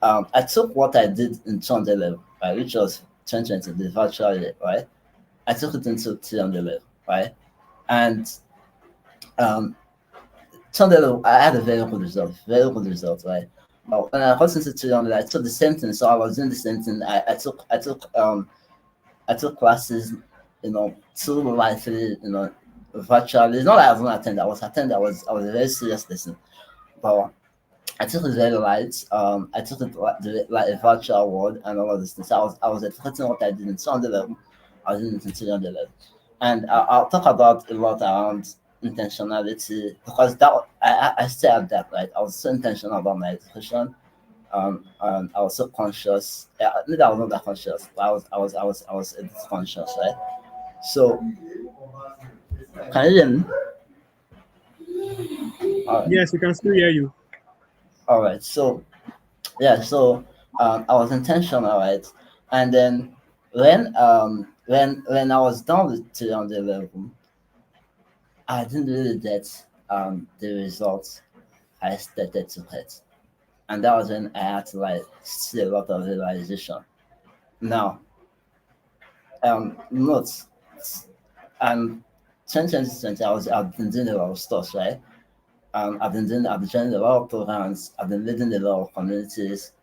I took what I did in 200 level, right, which was 2020, the virtual year, right? I took it into 300 level, right? And um, 200 level, I had a very good result, right? But when I got into 300, I took the same thing. So I was doing the same thing. I took classes, two lightly, virtually. It's not like I was not attend. I was attend. I was a very serious person, but I took it very light. I took it like a virtual world and all of this things. So I was executing what I did in 200 level. I was doing it in 300 level, and I'll talk about a lot around intentionality because I still have that, right. I was so intentional about my education. And I was so conscious. Yeah, maybe I was not that conscious, but I was a bit conscious, right? So can you hear me? All right, Yes, we can still hear you. all right. So yeah, so I was intentional, right? And then when I was done with 300 level, I didn't really get the results I expected to get, and that was when I had to like see a lot of realization. Now, notes, and 2020, I've been doing a lot of stuff, right? I've been joining a lot of programs. I've been leading a lot of communities.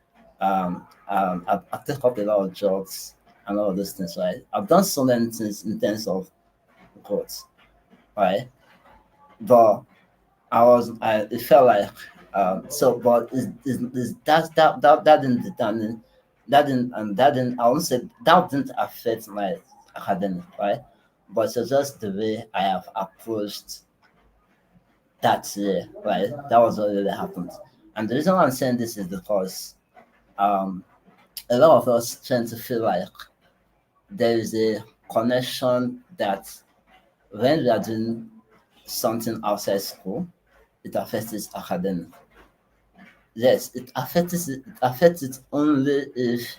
I've taken up a lot of jobs and all of those things, right? I've done so many things in terms of growth, right? But it felt like, but that didn't determine, I won't say that didn't affect my academic, right? But it's just the way I have approached that year, right? That was what really happened. And the reason why I'm saying this is because um, a lot of us tend to feel like there is a connection that when we are doing something outside school, it affects its academic. Yes, it affects it only if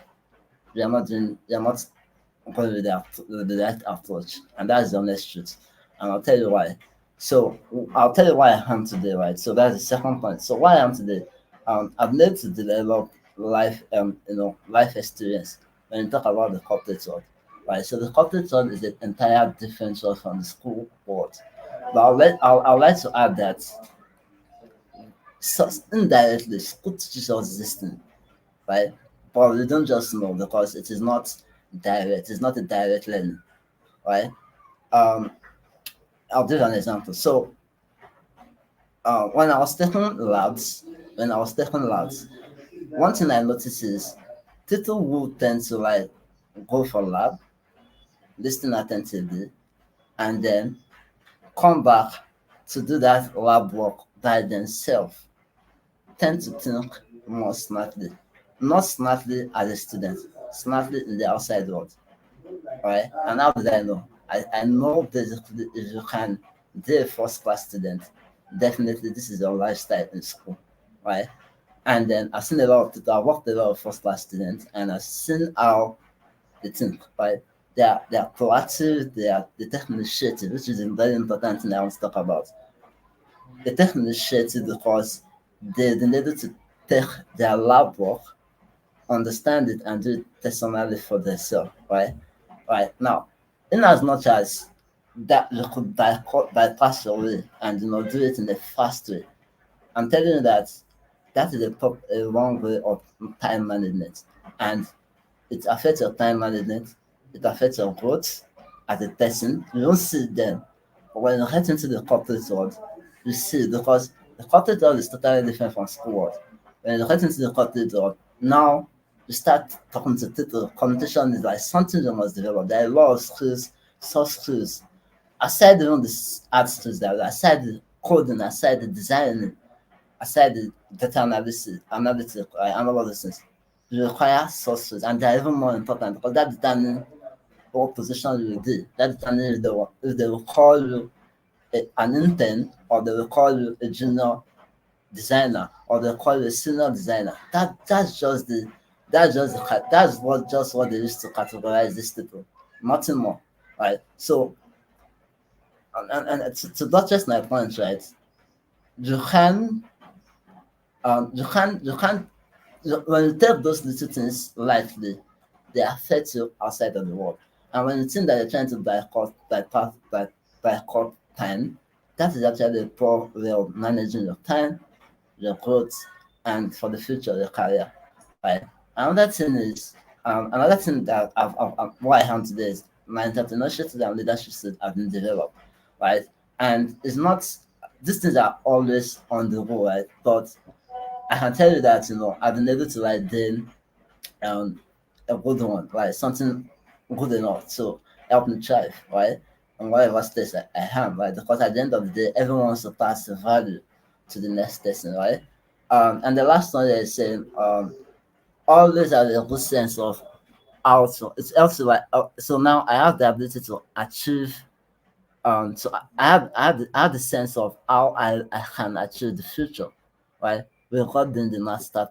you're not going with the right approach, and that's the honest truth. And I'll tell you why. So I'll tell you why I am today, right? So that's the second point. So why I am today, I've learned to develop life experience when you talk about the corporate world, right? So the corporate world is an entire different world from the school world. But I'll like to add that, so indirectly school teaches us this thing, right? But we don't just know because it is not direct. It's not a direct learning, right? Um, I'll give an example. So when I was taking labs, one thing I noticed is people who tend to like go for lab, listen attentively, and then come back to do that lab work by themselves tend to think more smartly. Not smartly as a student, smartly in the outside world, right? And how did I know? I know basically if you can be a first class student, definitely this is your lifestyle in school, right? And then I've seen a lot of people, I've worked with a lot of first class students, and I've seen how they think, right? They are proactive, they take initiative, which is a very important thing I want to talk about. They take initiative because they needed to take their lab work, understand it, and do it personally for themselves, right? Right now, in as much as that you could bypass your way and do it in a fast way, I'm telling you that that is a wrong way of time management, and it affects your time management. It affects your growth as a person. You don't see it then, but when you head into the corporate world, you see it because the corporate world is totally different from school world. When you head into the corporate world, now you start talking to people. Communication is like something you must develop. There are a lot of skills, soft skills. Aside the art skills, there aside the coding, aside the designing, aside the data analytic, and all of those things, you require sources, and they're even more important because that determines what position you will do. That determines if they will call you an intern or they will call you a junior designer or they call you a senior designer. That's what they used to categorize these people. Nothing more, right? So and to buttress my point, right? You can you can when you take those little things lightly, they affect you outside of the world. And when you think that you're trying to bypass time, that is actually a poor way of managing your time, your growth, and for the future, your career. Right. Another thing that why I am today is my entrepreneurship and leadership skills have been developed, right? And it's not these things are always on the go, right? But I can tell you that I've been able to like then um a good one, like something good enough to help me thrive, right? And whatever stage I am, right? Because at the end of the day, everyone wants to pass the value to the next person, right? And the last one is saying always have a good sense of how to it's also like so now I have the ability to achieve so I have the sense of how I can achieve the future, right? Regarding the master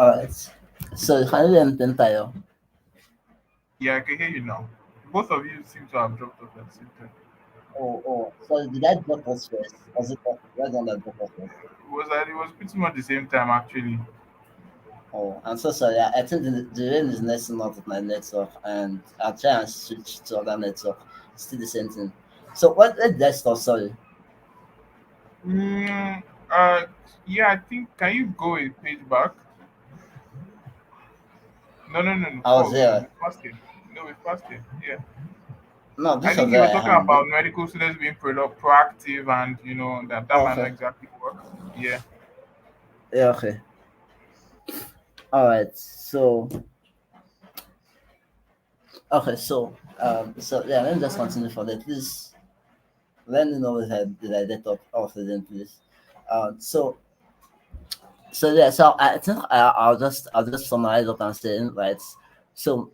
Alright. So can you hear anything, Tayo? Yeah, I can hear you now. Both of you seem to have dropped off at the same time. Oh. So did I drop us first? Was it was on that drop us first? It was pretty much the same time actually. Oh, I'm so sorry. I think the rain is messing up with my network, and I'll try and switch to other network. Still the same thing. So what? Where did I stop? Sorry. Mm, uh, yeah, I think. Can you go a page back? No. I was Four. We there. passed it. No, we passed it. Yeah. No, I this was think you were where talking I am. about medical students being proactive, and that might not Okay. exactly work. Yeah. Yeah. Okay. All right. So okay. So yeah. Let me just continue for that. Please let me know if I did I get off the then, please. So yeah. So I think I'll just summarize what I'm saying. Right. So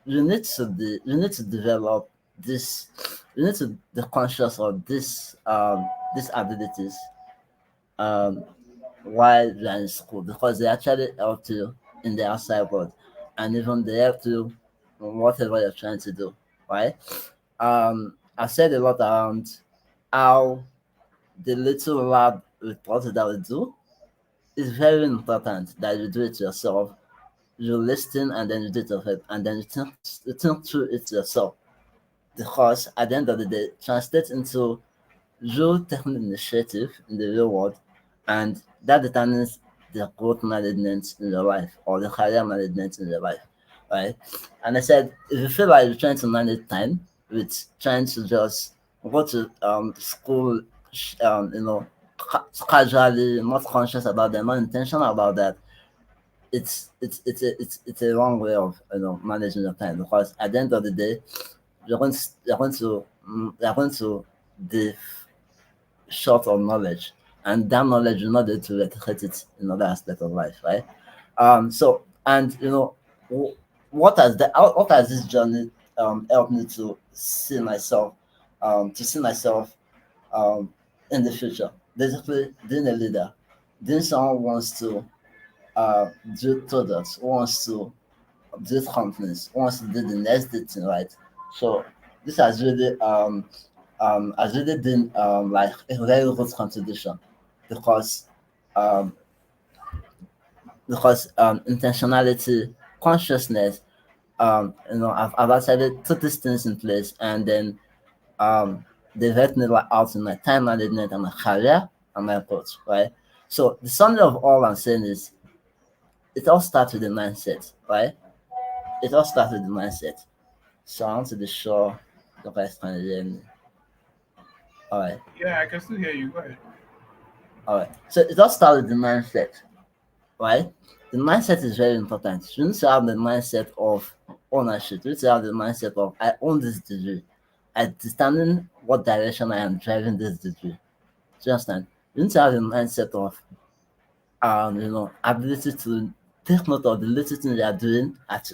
you need to develop this you need to be conscious of these abilities um while you're in school because they actually help you in the outside world and even they help you in whatever you're trying to do, right? I said a lot around how the little lab report that we do is very important that you do it yourself. You listen and then you do it yourself and then you think through it yourself because at the end of the day, translate into real technical initiative in the real world, and that determines the growth management in your life or the career management in your life, right? And I said, if you feel like you're trying to manage time with trying to just go to school, casually, not conscious about them, not intentional about that, it's a wrong way of managing your time because at the end of the day you're going to the short of knowledge, and that knowledge you're not able to replicate it in other aspects of life, right? So and what has this journey helped me to see myself um in the future? Basically, being a leader, being someone who wants to uh do products, who wants to build companies, who wants to do the next big thing, right? So this has really been like a very good contribution because um, intentionality, consciousness, I've actually put these things in place and then um, they've helped me like, out in my time management and my career and my growth, right? So the summary of all I'm saying is it all starts with the mindset, right? It all starts with the mindset. So I want to be sure you guys can hear me. All right, Yeah, I can still hear you. Go ahead. all right. So it all starts with the mindset, right? The mindset is very important. You need to have the mindset of ownership. You need to have the mindset of I own this degree. I determine what direction I am driving this degree. Do you understand? You need to have the mindset of ability to take note of the little things you are doing at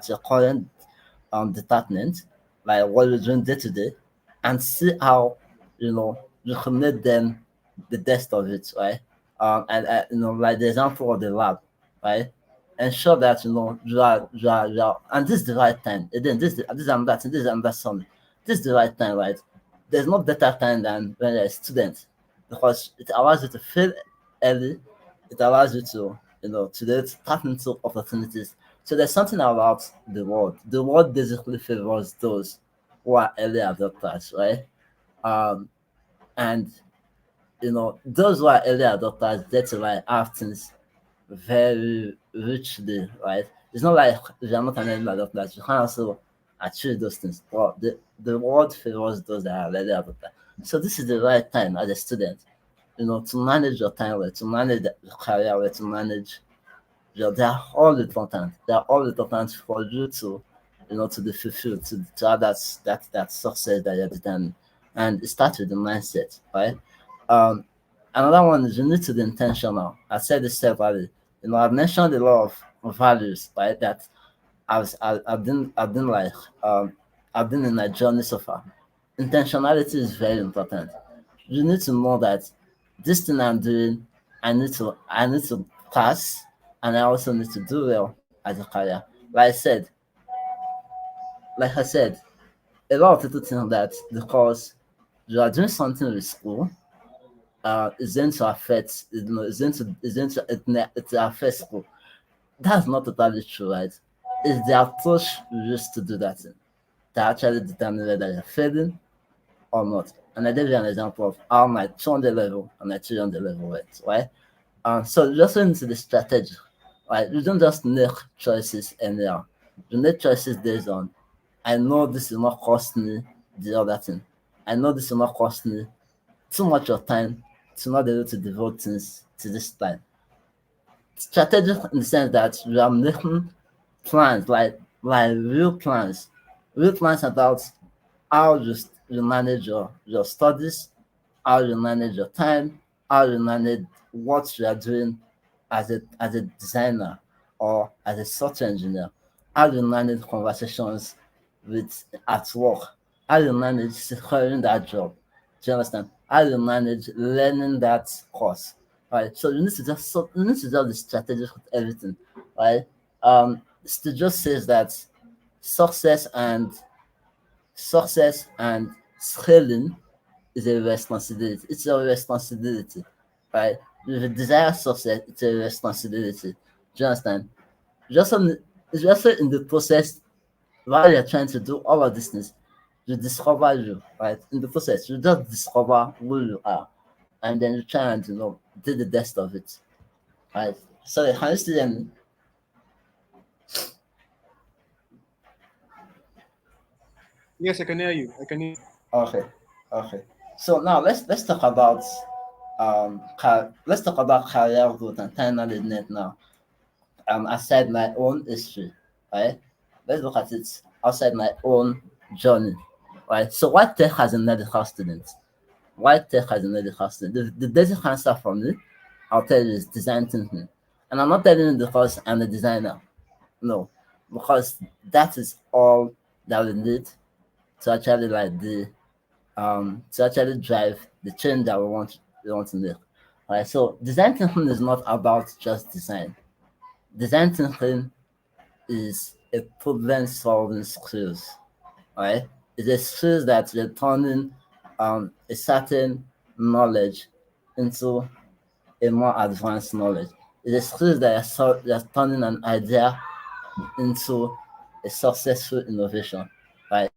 your current department, like what you're doing day to day, and see how you can make them the best of it, right? And like the example of the lab, right? Ensure that you are, and this is the right time. Again, this is another thing, this is another summit. This is the right time, right? There's no better time than when you're a student because it allows you to fail early. It allows you to tap into opportunities. So there's something about the world. The world basically favors those who are early adopters, right? Um, and those who are early adopters get to like have things very richly, right? It's not like if you're not an early adopter, you can also achieve those things. But the world favors those that are early adopters. So this is the right time as a student, to manage your time well, to manage your career well, to manage they are all important. They are all important for you to be fulfilled, to have that success that you're determined. And it starts with the mindset, right? Um, Another one is you need to be intentional. I said this separately. I've mentioned a lot of values, right? That I've been like I've been in my journey so far. Intentionality is very important. You need to know that this thing I'm doing, I need to pass. and I also need to do well as a career. Like I said, like I said, a lot of people think that because you are doing something with school, is going to affect, it affect school. That's not totally true, right? It's the approach you use to do that thing that actually determine whether you're failing or not. And I gave you an example of how my 200 level and my 300 level went, right? So you also need to be strategic, right? You don't just make choices anyhow. You make choices based on, I know this will not cost me the other thing. I know this will not cost me too much of time to not be able to devote things to this time. Strategic in the sense that you are making plans, like real plans about how you manage your studies, how you manage your time, how you manage what you are doing as a designer or as a software engineer, how you manage conversations with at work, how you manage securing that job. Do you understand? How you manage learning that course. Right. So you need to just be strategic with everything. Right. Steve just says that success and success and scaling is a responsibility. It's a responsibility, right? If you desire success, it's a responsibility. Do you understand? Just on, it's just in the process while you're trying to do all of these things, you discover you, right? In the process, you just discover who you are, and then you try and do the best of it, right? So, can you still hear me? Yes, I can hear you. I can hear. Okay, okay. So now let's talk about let's talk about career growth and time management now. Aside my own history, right? Let's look at it outside my own journey, right? So why tech as a medical student? Why tech as a medical student? The basic answer for me, I'll tell you, is design thinking. And I'm not telling you because I'm a designer. No, because that is all that we need to actually to actually drive the change that we want to make. Right. So design thinking is not about just design. Design thinking is a problem solving skills. Right. It's a skills that you're turning a certain knowledge into a more advanced knowledge. It's a skills that you're turning an idea into a successful innovation. Right.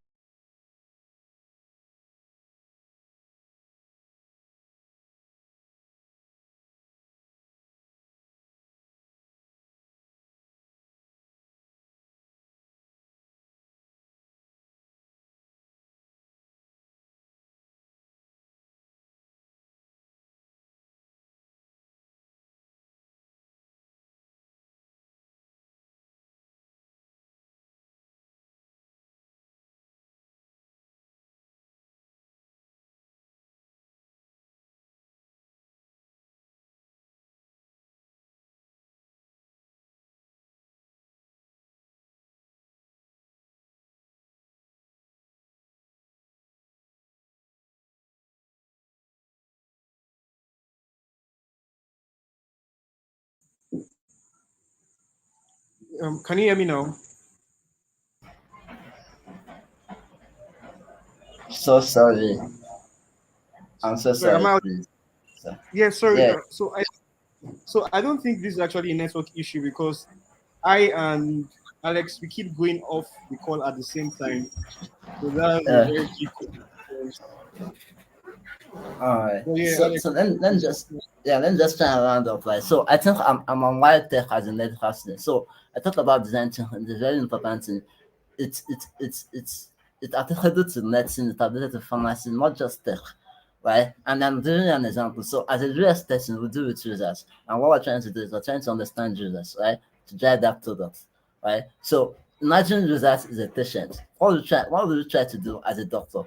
Can you hear me now? So sorry. I'm so Sorry, am sorry, I? please. So, Yeah, sorry. yeah. So I don't think this is actually a network issue because I and Alex we keep going off the call at the same time. So that's a Uh, very key coincidence. all right. But yeah, So Alex. let me just try and round up. Right. So I think I'm on wild tech as a medical student. So I talked about design thinking. The very important thing. It's applicable to medicine. It's applicable to pharmacy, not just tech. Right. And I'm giving you an example. So as a US testing, we do with users, and what we're trying to do is we're trying to understand users, right, to drive that product. Right. So imagine users is a patient. What will you try to do as a doctor?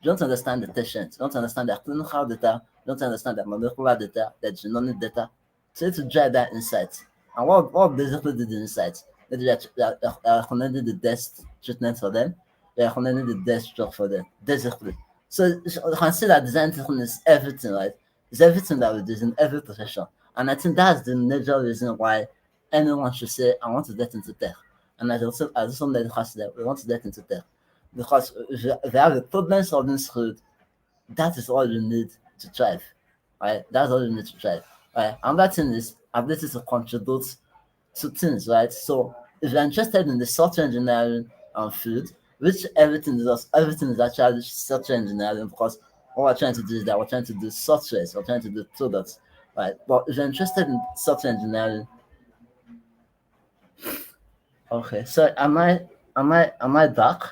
You don't understand the patient, you don't understand their clinical data, you don't understand their molecular data, their genomic data. So you need to drive that insight. And what basically did the insight? That you're recommending the best treatment for them, you're recommending the best drug for them, basically. So you can see that design thinking is everything, right? It's everything that we do in every profession. And I think that's the major reason why anyone should say, I want to get into tech. And as also made that we want to get into tech. Because if you have a problem solving skill, that is all you need to thrive. Right? That's all you need to thrive. Right? Another thing is ability to contribute to things, right? So if you're interested in the software engineering field, which everything is actually software engineering, because what we're trying to do is that we're trying to do software, so we're trying to do products, right? But if you're interested in software engineering, okay. So am I back?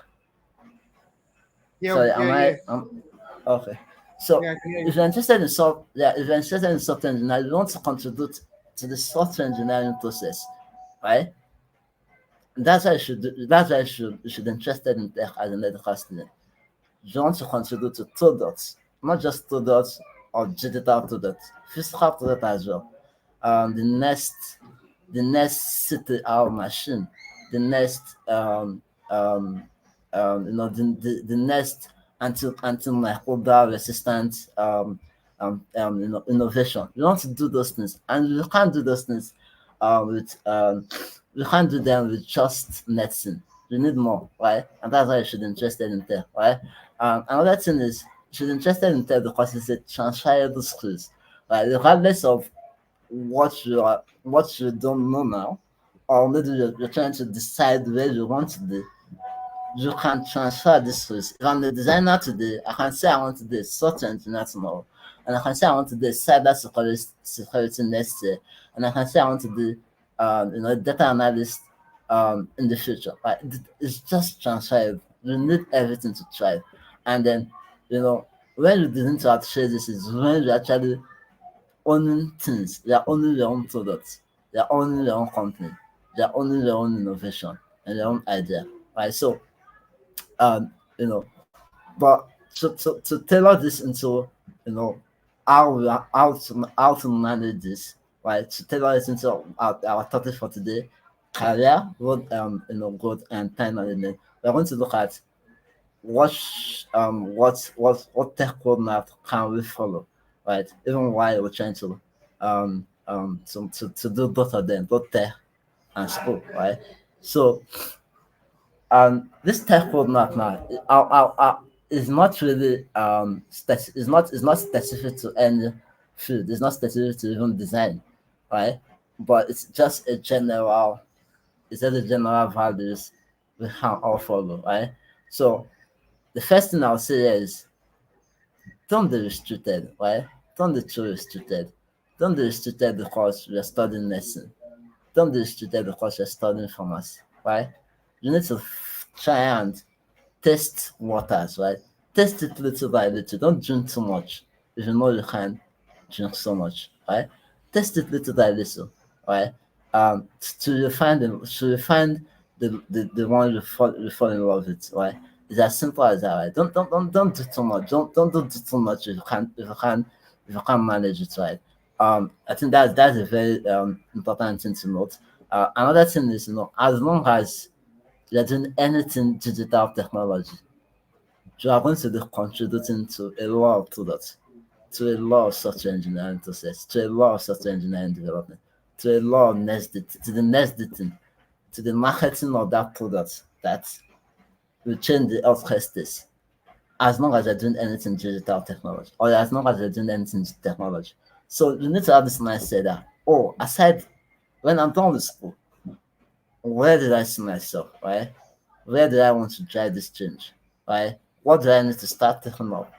Yeah, Sorry, yeah, am yeah, I? Okay. So yeah. I can hear if you. you're interested in if you're interested in software engineering, you want to contribute to the software engineering process, right? That's why you should be interested in tech as a medical student. You want to contribute to products, not just products or digital products, physical products as well. The next city our machine, the next the next antimicrobial resistant innovation. You want to do those things, and you can't do those things with you can't do them with just medicine. You need more, right? And that's why you should be interested in tech, right? Another thing is you should be interested in tech because it's a transferable skills, right? Regardless of what you don't know now, or maybe you're trying to decide where you want to be, you can transfer this skills. If I'm the designer today, I can say I want to be a software engineer tomorrow, and I can say I want to be a security next year, and I can say I want to be data analyst in the future. Right? It's just transferable. You need everything to try, and then you know when you begin to share this is when you actually owning things. They are owning their own products. They are owning their own company. They are owning their own innovation and their own idea. Right. So um, you know, but to tailor this into how to manage this, right? To tailor it into our topic for today, career, growth and time management. We're going to look at what tech roadmap can we follow, right? Even while we're trying to do both of them, both tech and school, right? So this tech roadmap now is not really is not specific to any field. It's not specific to even design, right? But it's just a general. It's just a general values we can all follow, right? So the first thing I'll say is don't be restricted, right? Don't be too restricted. Don't be restricted because you're studying medicine. Don't be restricted because you're studying pharmacy, right? You need to try and test waters, right? Test it little by little. Don't drink too much if you know you can drink so much, right? Test it little by little, right? To refine the one you fall in love with, right? It's as simple as that, right? Don't do too much. Don't do too much if you can't manage it, right? I think that's a very important thing to note. Another thing is, as long as you're doing anything digital technology, you are going to be contributing to a lot of products, to a lot of software engineering process, to a lot of software engineering development, to a lot of to the next thing, to the marketing of that product that will change the healthcare space. As long as you're doing anything digital technology, or as long as you're doing anything technology. So you need to have this mindset that, oh, aside when I'm done with school, where did I see myself, right? Where do I want to drive this change, right? What do I need to start taking up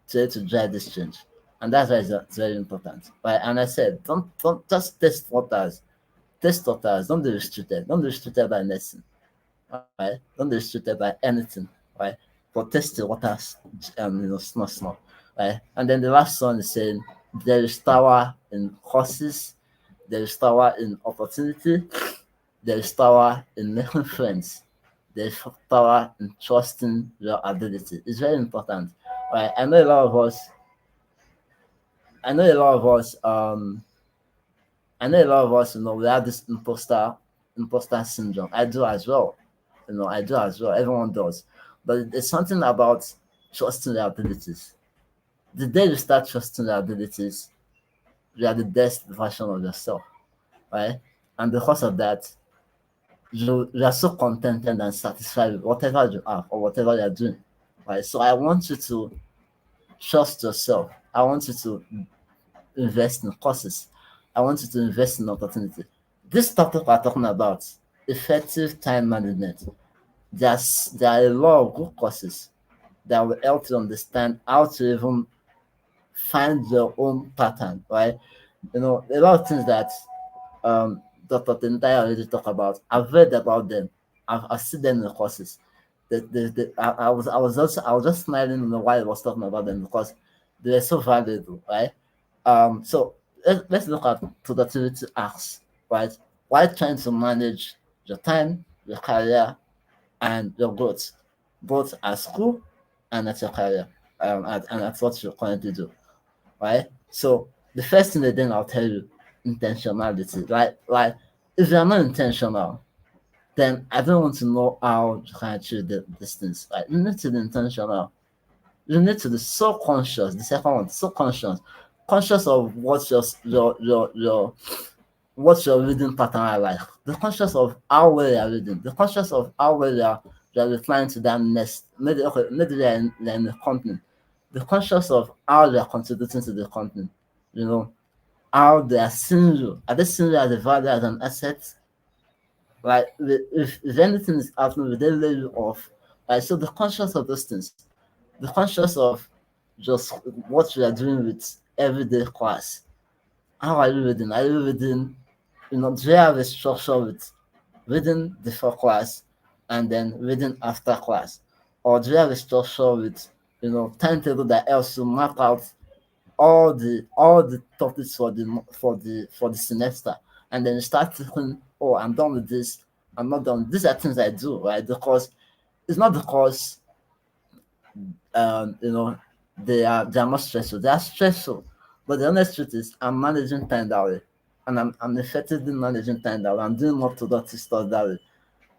to drive this change? And that's why it's very important, right? And I said, don't just test waters. Don't be restricted. Don't be restricted by medicine, right? Don't be restricted by anything, right? But test the waters, small, right? And then the last one is saying there is power in courses, there is power in opportunity, there is power in making friends. There is power in trusting your ability. It's very important. Right? I know a lot of us I know a lot of us, we have this imposter syndrome. I do as well. I do as well. Everyone does. But there's something about trusting your abilities. The day you start trusting your abilities, you are the best version of yourself, right? and because of that, you are so contented and satisfied with whatever you have or whatever you're doing. Right. So I want you to trust yourself. I want you to invest in courses. I want you to invest in opportunity. This topic we're talking about, effective time management. There are a lot of good courses that will help you understand how to even find your own pattern, right? A lot of things that Dr. Tentaya already talked about. I've read about them. I've seen them in the courses. I was just smiling while I was talking about them because they're so valuable, right? So let's look at productivity acts, right? While trying to manage your time, your career, and your growth, both at school and at your career, and at what you currently do, right? So the first thing then I'll tell you, intentionality. Like if you're not intentional, then I don't want to know how you can achieve the distance. Right? You need to be intentional. You need to be so conscious. The second one, so conscious of what your what's your reading pattern are like. Be conscious of how well you're reading. Be conscious of how well you're replying to that next. Maybe they're in the company. Be conscious of how they're contributing to the company. You know, how they are seeing you. Are they seeing you as a value, as an asset? Like if anything is happening, will they lay you off? Right. So be conscious of those things. Be conscious of just what you are doing with everyday class. How are you reading? Are you reading, do you have a structure with reading before class and then reading after class? Or do you have a structure with, timetable that helps you map out all the topics for the semester, and then you start thinking, oh, I'm done with this, I'm not done. These are things I do, right? Because it's not because um, you know, they are not stressful. They are stressful. But the honest truth is I'm managing time that way. And I'm effectively managing time that way. I'm doing more productive stuff that way.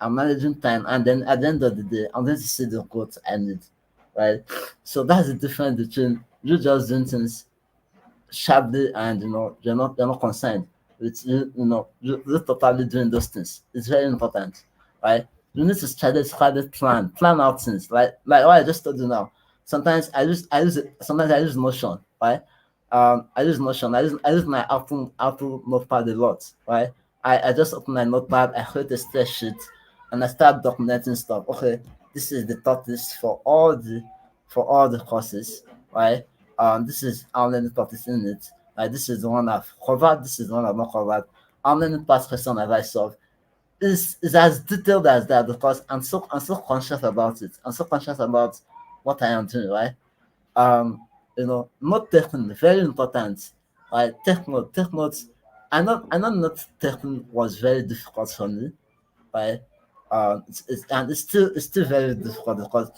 I'm managing time, and then at the end of the day, I'm going to see the growth I need. Right? So that's the difference between you just doing things sharply and you're not concerned with you totally doing those things. It's very important, right? You need to strategy plan out things like what I just told you now. Sometimes I use Notion, right? I use Notion. I use my Apple Notepad a lot, right? I just open my Notepad, I create a spreadsheet, and I start documenting stuff. Okay, this is the top list for all the courses, right? This is how many topics in it. This is the one I've covered. This is the one I've not covered. How many past questions have I solved? Is as detailed as that because I'm so conscious about it. I'm so conscious about what I am doing. Right. Not taking very important. Right. Take notes. I know not taking was very difficult for me. Right. And it's still very difficult because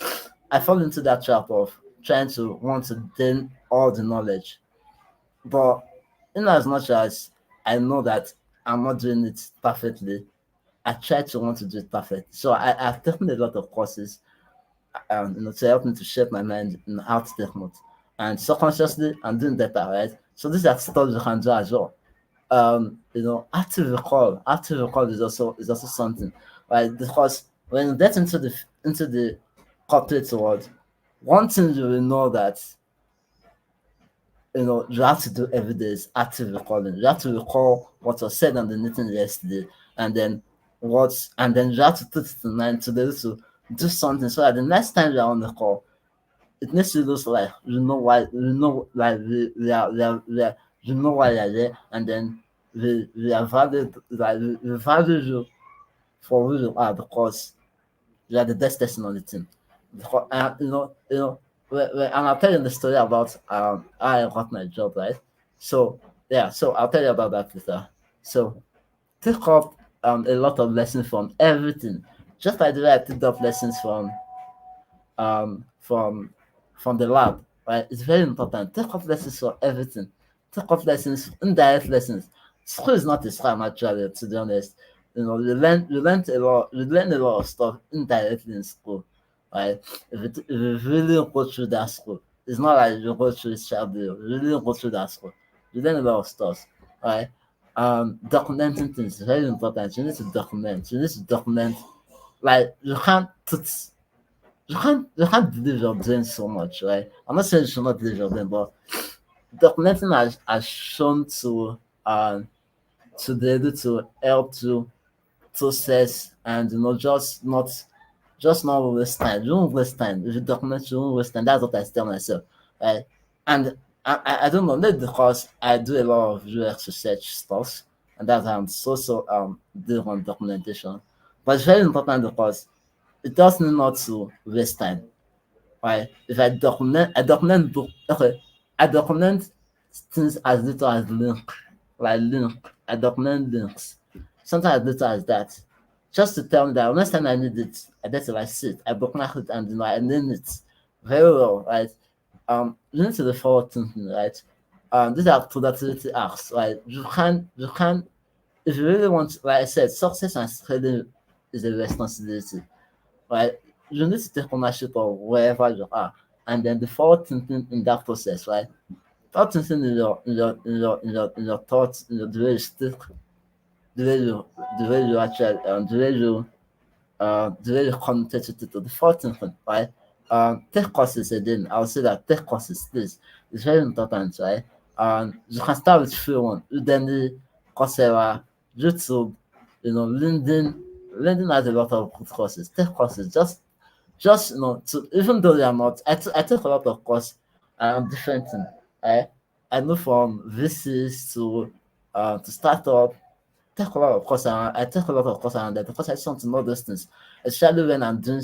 I fall into that trap of trying to want to gain all the knowledge. But in as much as I know that I'm not doing it perfectly, I try to want to do it perfect. So I've taken a lot of courses, to help me to shape my mind in how to take notes. And subconsciously, I'm doing better, right? So these are stuff you can do as well. Active recall is also something, right? Because when you get into the corporate world, one thing you will know that you have to do every day is active recalling. You have to recall what was said on the meeting yesterday, and then you have to put it in mind to be able to do something so that the next time you're on the call, it makes you look like you know why like you know why you're there, and then we are valued like we value you for who you are because you are the best person on the team. Because, and I'll tell you the story about how I got my job, right? So yeah, so I'll tell you about that later. So take up a lot of lessons from everything, just like the way I picked up lessons um from from the lab, right? It's very important. Take up lessons for everything. Take up lessons, indirect lessons. School is not a scam actually, to be honest. You learn a lot of stuff indirectly in school, right? If you really go through that school, it's not like you go through it sharply. You really go through that school. You learn a lot of stuff, right? Documenting things is very important. You need to document. You need to document. Like you can't believe you're doing so much, right? I'm not saying you should not believe you're doing, but documenting has shown to be able to help to process and just not waste time. You won't waste time. If you document, you won't waste time. That's what I tell myself. Right? And I don't know, maybe because I do a lot of UX research stuff, and that's why I'm so big on documentation. But it's very important because it doesn't mean not to waste time. Right? If I document book. Okay, I document things as little as link. I document links. Sometimes as little as that. Just to tell me that next time I need it, I get to like sit, I bookmark it and I name it very well, right? You need to the forward thinking, right? These are productivity acts, right? You can if you really want, like I said, success and scaling is a responsibility, right? You need to take ownership of wherever you are, and then the forward thinking in that process, right? Forward thinking in your thoughts, the way you speak, the way you the way you actually the way you connect it to the fourth thing, right? Take courses again. I would say that take courses, please. It's very important, right? You can start with free one, Udemy, Coursera, YouTube, LinkedIn. LinkedIn has a lot of good courses. Take courses, just to even though they are not, I take a lot of course different things. I I know from VCs to startup take a lot of course around. I take a lot of course around that because I just want to know those things, especially when I'm doing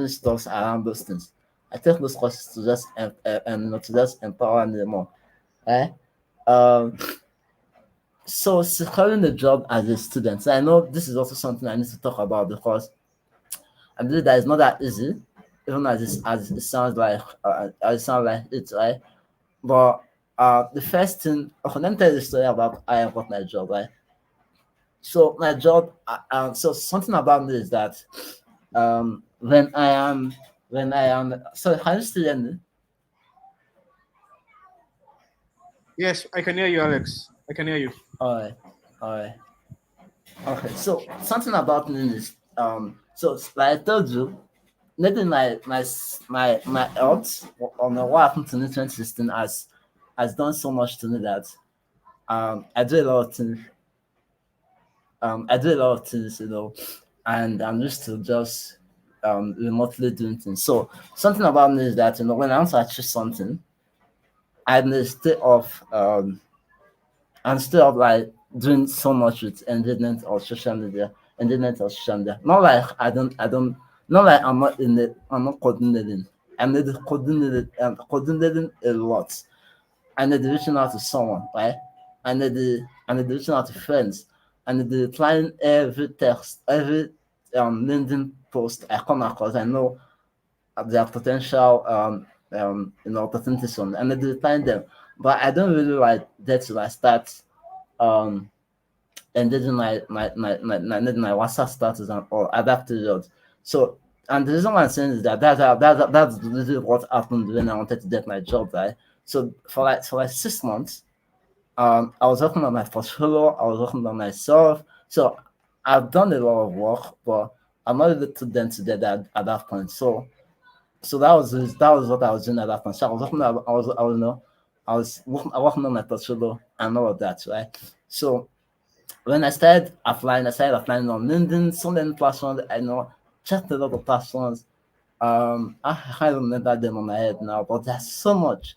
stuff around those things. I take those courses to just and to just empower me more. Eh? Um, so securing a job as a student. So I know this is also something I need to talk about because I believe that it's not that easy, even as it sounds like it, right? But the first thing, okay, let me tell you the story about how I got my job, right? So my job, so something about me is that when I am so can you still hear me? Yes, I can hear you, Alex. I can hear you. All right, all right, okay. So something about me is so like I told you, maybe my health or what happened to me in 2016 has done so much to me that I do a lot of things. I do a lot of things, and I'm used to just remotely doing things. So something about me is that when I want to achieve something, I'm instead of like doing so much with engagement or social media. Not like I don't not like I'm not coordinating. I'm not coordinating a lot. I need to reaching out to someone, right? I need to reaching out to friends. I need to replying every text, every LinkedIn post I come across. I know there are potential opportunities on, and I need to reply them. But I don't really like that to like start um engaging my WhatsApp status and all at that period. So and the reason why I'm saying is that's really what happened when I wanted to get my job, right? So for like 6 months, I was working on my portfolio, I was working on myself. So I've done a lot of work, but I'm not able to then to get that at that point. So that was what I was doing at that point. So I was working, I was working on my portfolio and all of that, right? So when I started applying on LinkedIn, so many platforms. I know, checked a lot of platforms. I can't remember them on my head now, but there's so much,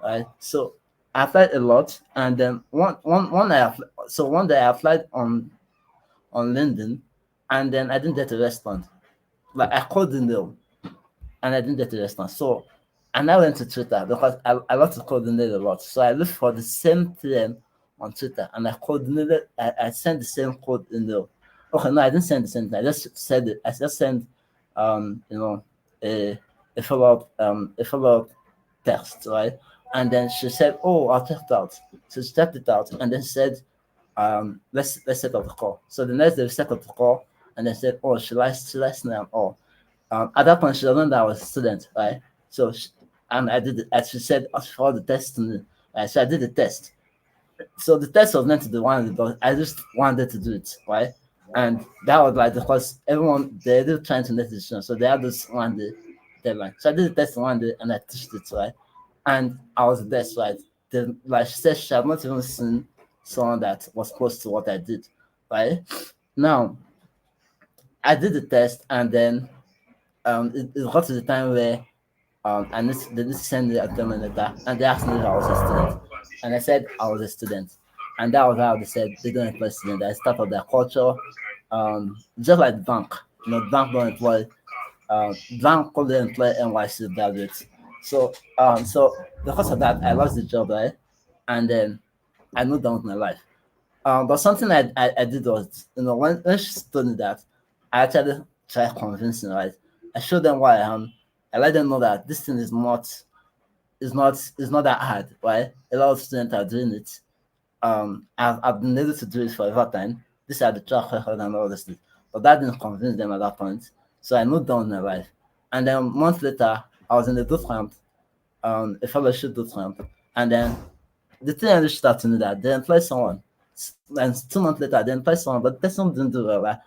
right? So I applied a lot, and then one day I applied on LinkedIn, and then I didn't get a response. Like I called the mail, and I didn't get a response. So and I went to Twitter because I love to coordinate a lot. So I looked for the same thing on Twitter and I sent the same code in the okay, no, I didn't send the same thing. I just said it. I just sent um, you know, a a follow up text, right? And then she said, "Oh, I'll check it out." So she checked it out and then said, let's set up the call." So the next day we set up the call and then said, "Oh, she likes me and all." At that point, she doesn't know that I was a student, right? So, and I did it. As she said, for the test to me, right? So I did the test. So the test was meant to be one, but I just wanted to do it, right? And that was like because everyone they're trying to make the decision, so they had this one day deadline. So I did the test one day and I touched it, right? And I was the best, right? The, like she said, she had not even seen someone that was close to what I did, right? Now I did the test, and then it got to the time where and they just send me a document letter, and they asked me if I was a student, and I said I was a student, and that was how they said they don't employ students. That's part of their culture, just like bank. Bank don't employ, bank only employ NYC graduates. So because of that, I lost the job, right? And then I moved on with my life. But something I did was, when she told me that, I actually tried convincing, right? I showed them why I am. I let them know that this thing is not that hard, right? A lot of students are doing it. I've been able to do it for a long time. These are the track record and all this thing. But that didn't convince them at that point. So I moved on in my life. And then months later, I was in the boot camp, a fellowship boot camp. And then the thing I reached out to me that they employed someone. And 2 months later, they employed someone, but the person didn't do well, right?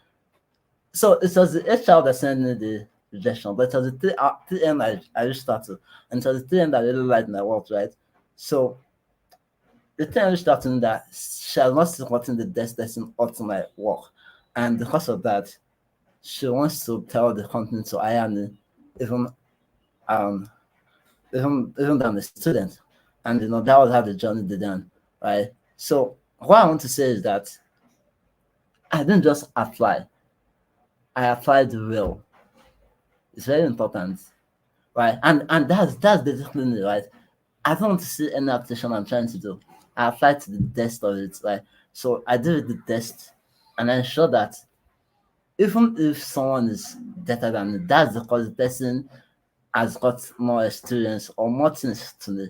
So it was the HR that sent me the rejection, but it was the TM I reached out to. And it was the TM that really liked my work, right? So the thing I reached out to me that she has not supporting the best person up to my work. And because of that, she wants to tell the company to hire me, even um even though I'm a student. And that was how the journey began, right? So what I want to say is that I didn't just apply, I applied well. It's very important, right? And that's basically me, right? I don't want to see any application I'm trying to do. I applied to the test of it, right? So I did the test and I ensure that even if someone is better than me, that's because the person has got more experience or more things to me,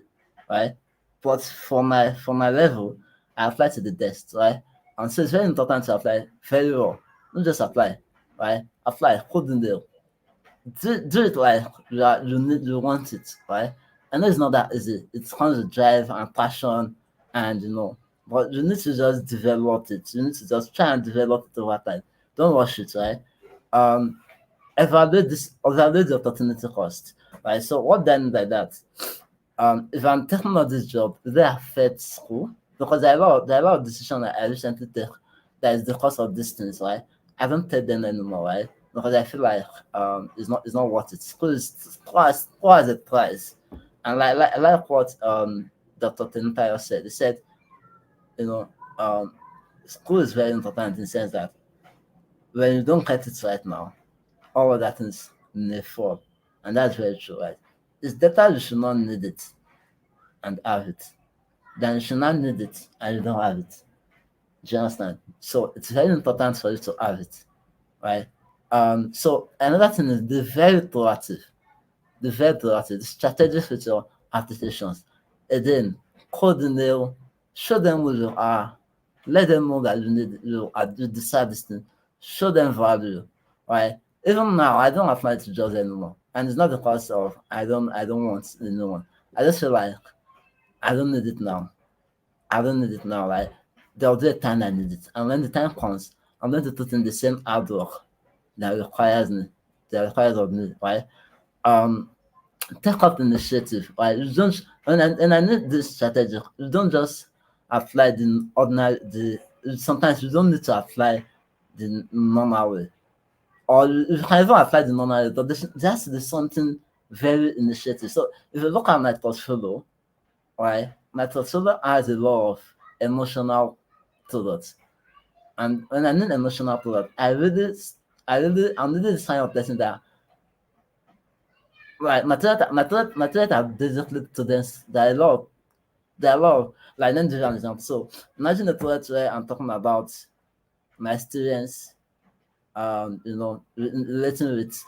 right? But for my level, I apply to the test, right? And so it's very important to apply very well. Don't just apply, right? Apply, coding there. Do it like you want it, right? I know it's not that easy. It comes with drive and passion, and but you need to just develop it. You need to just try and develop it over time. Don't rush it, right? Um, evaluate the opportunity cost, right? So what then by that? If I'm taking on this job, will it affect school? Because there are a lot of decisions that I recently take that is the cost of distance, right? I don't take them anymore, right? Because I feel like it's not worth it. School is twice the price. And I like what Dr. Tentayo said. He said, you know, um school is very important in the sense that when you don't get it right now, all of that things may fall. And that's very true, right? It's better you should not need it and have it than you should not need it and you don't have it. Do you understand? So it's very important for you to have it, right? So another thing is be very proactive. Be very proactive. The strategies with your applications. Again, code the nail, show them who you are, let them know that you decide this thing, show them value, right? Even now, I don't apply to jobs anymore, and it's not because of I don't want the new one. I just feel like I don't need it now. I don't need it now. Like there'll be a time I need it, and when the time comes, I'm going to put in the same hard work that requires of me, right? Um, take up initiative, right? You don't, and I need this strategy. You don't just apply the ordinary. Sometimes you don't need to apply the normal way, or you can even apply the normal way, but there has to be something very initiative. So if you look at my portfolio, right, my portfolio has a lot of emotional products. And when I need emotional product, I'm really the kind of person that, right, my talent are basically students. There are a lot of, like, let me give you an example. So imagine a product where I'm talking about my experience, relating with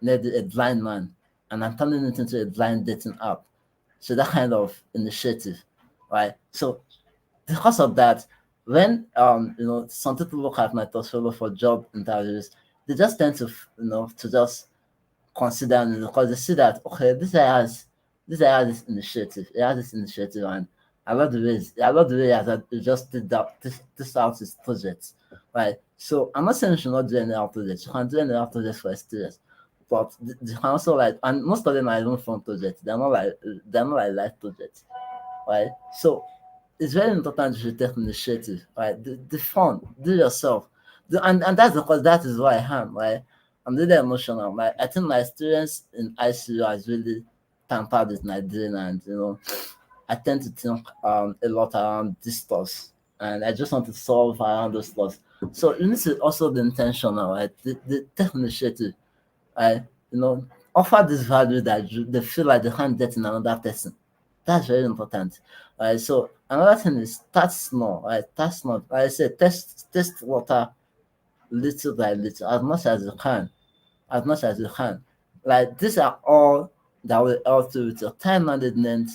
maybe a blind man, and I'm turning it into a blind dating app. So that kind of initiative, right? So because of that, when some people look at my portfolio for job interviews, they just tend to to just consider me because they see that, okay, this guy has this initiative, he has this initiative, I love the way he just did that this out his project. Right. So I'm not saying you should not do any art projects. You can do any art projects for students. But you can also like, and most of them are even fun projects. They're not like life projects. Right. So it's very important you should take initiative, right? The fun, do yourself. And that's because that is why I am, right? I'm really emotional. I think my experience in ICU has really tampered with my brain, and I tend to think a lot around these stuff, and I just want to solve around those stuff. So you need to also be intentional, right? The take initiative, right? Offer this value that they feel like they can't get in another person. That's very important. Right. So another thing is start small. Right. Start small. Like I said, test water little by little, as much as you can. As much as you can. Like these are all that will help you with your time management.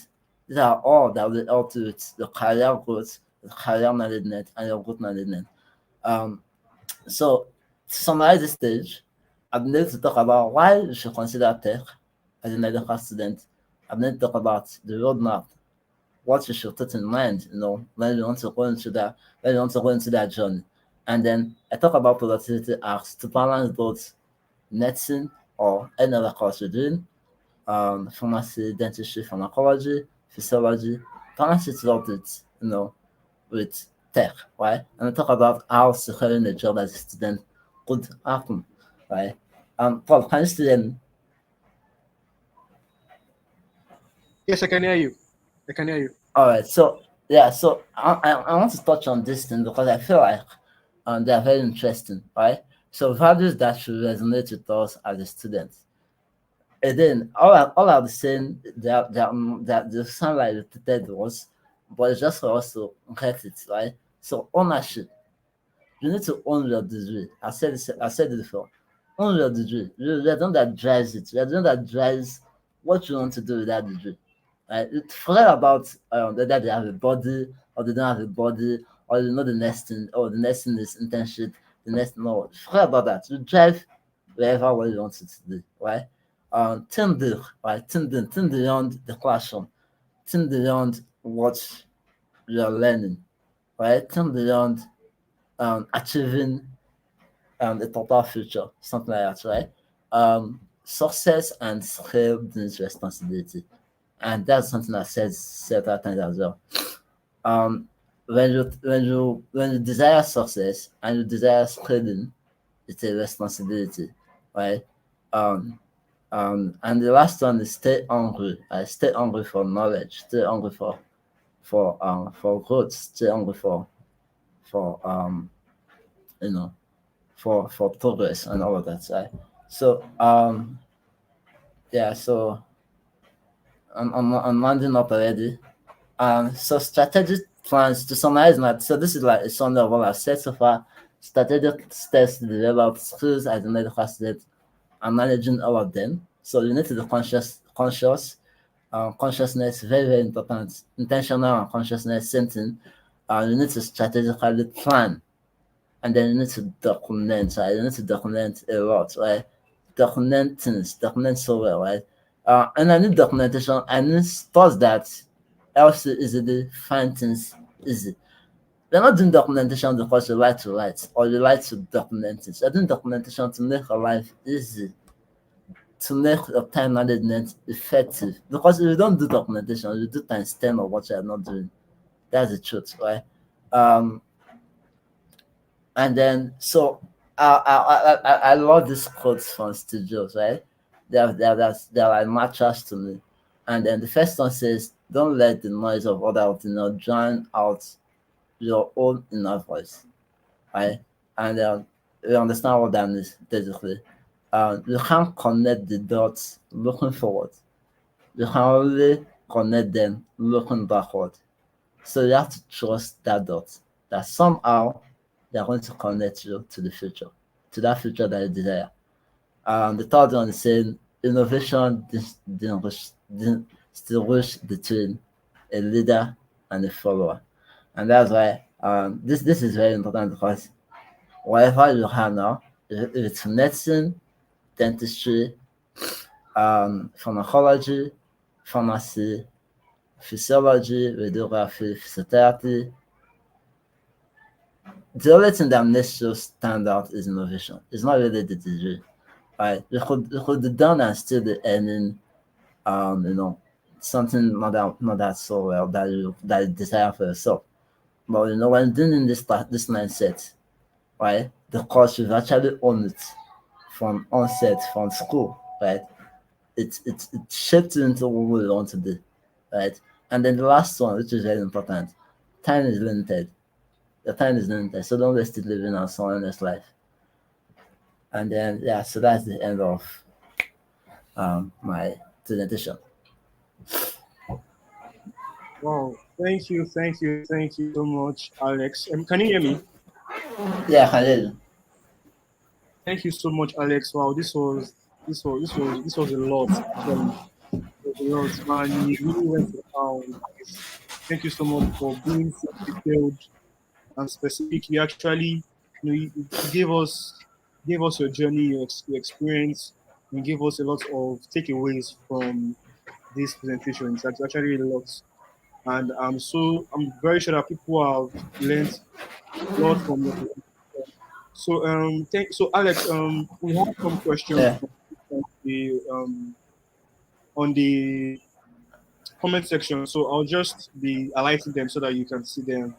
These are all that will help you with your career growth, your career management, and your growth management. Um, so to summarize this stage, I've been able to talk about why you should consider tech as a medical student. I've been able to talk about the roadmap, what you should put in mind, when you want to go into that journey. And then I talk about productivity acts to balance both medicine or any other course you're doing, pharmacy, dentistry, pharmacology, physiology, balance it out with tech, right? And I talk about how securing a job as a student could happen, right? Paul, can you still hear me? Yes, I can hear you. I can hear you. All right, so yeah, so I want to touch on this thing because I feel like they are very interesting, right? So values that should resonate with us as a student. And then all I'm saying that they sound like repeated words, but it's just for us to get it, right? So ownership. You need to own your degree. I said it before. Own your degree. You're the one that drives it. You're the one that drives what you want to do with that degree. Right? Forget about whether they have a body or they don't have a body, or the next thing, or the next thing is internship. The next no, forget about that. You drive wherever what you want it to do, right? Think big, right? Think beyond the classroom. Think beyond what you're learning, right? Think beyond achieving the total future, something like that, right? Success and scale brings responsibility, and that's something I said several times as well. Um, when you desire success and you desire scaling, it's a responsibility, right? Um, and the last one is stay hungry. I stay hungry for knowledge. Stay hungry for growth. Stay hungry for you know for progress and all of that. Right? So yeah. So I'm landing up already. So strategic plans to summarize my. So this is like a summary of what I've said so far. Strategic steps to develop skills as a medical student and managing all of them. So you need to be conscious. Consciousness very very important. Intentional and consciousness same thing. You need to strategically plan, and then you need to document. Right, you need to document a lot. Right, document things, document so well. Right, and I need documentation. I need stuff that else easily find things easy. You're not doing documentation because you like to write or you like to document it. You're doing documentation to make your life easy, to make your time management effective. Because if you don't do documentation, you do times 10 of what you're not doing. That's the truth, right? Um, and then, so I love these quotes from studios, right? They're like mantras to me. And then the first one says, don't let the noise of other opinions drown out your own inner voice, right? And you understand what that means, basically. You can't connect the dots looking forward. You can only connect them looking backward. So you have to trust that dot, that somehow they're going to connect you to the future, to that future that you desire. The third one is saying innovation distinguish between a leader and a follower. And that's why this is very important because whatever you have now, if it's medicine, dentistry, pharmacology, pharmacy, physiology, radiography, physiotherapy. The only thing that makes you stand out is innovation. It's not really the degree. Right? You could be done and still be earning you know, something not that so well that you desire for yourself. But you know, when doing in this mindset, right, the course you've actually owned it from onset, from school, right? It shaped you into who you want to be, right? And then the last one, which is very important, time is limited. The time is limited, so don't waste it living on someone else's life. And then yeah, so that's the end of my presentation. Wow. Thank you so much, Alex. Can you hear me? Yeah, I can hear you. Thank you so much, Alex. Wow, this was a lot actually. It was a lot, man. You really went to town. Thank you so much for being so detailed and specific. You actually, you gave us your journey, your experience, and gave us a lot of takeaways from this presentation. It's actually a lot, and I'm very sure that people have learned a lot from your presentation. So so Alex, we have some questions Yeah. from the comment section. So I'll just be highlighting them so that you can see them.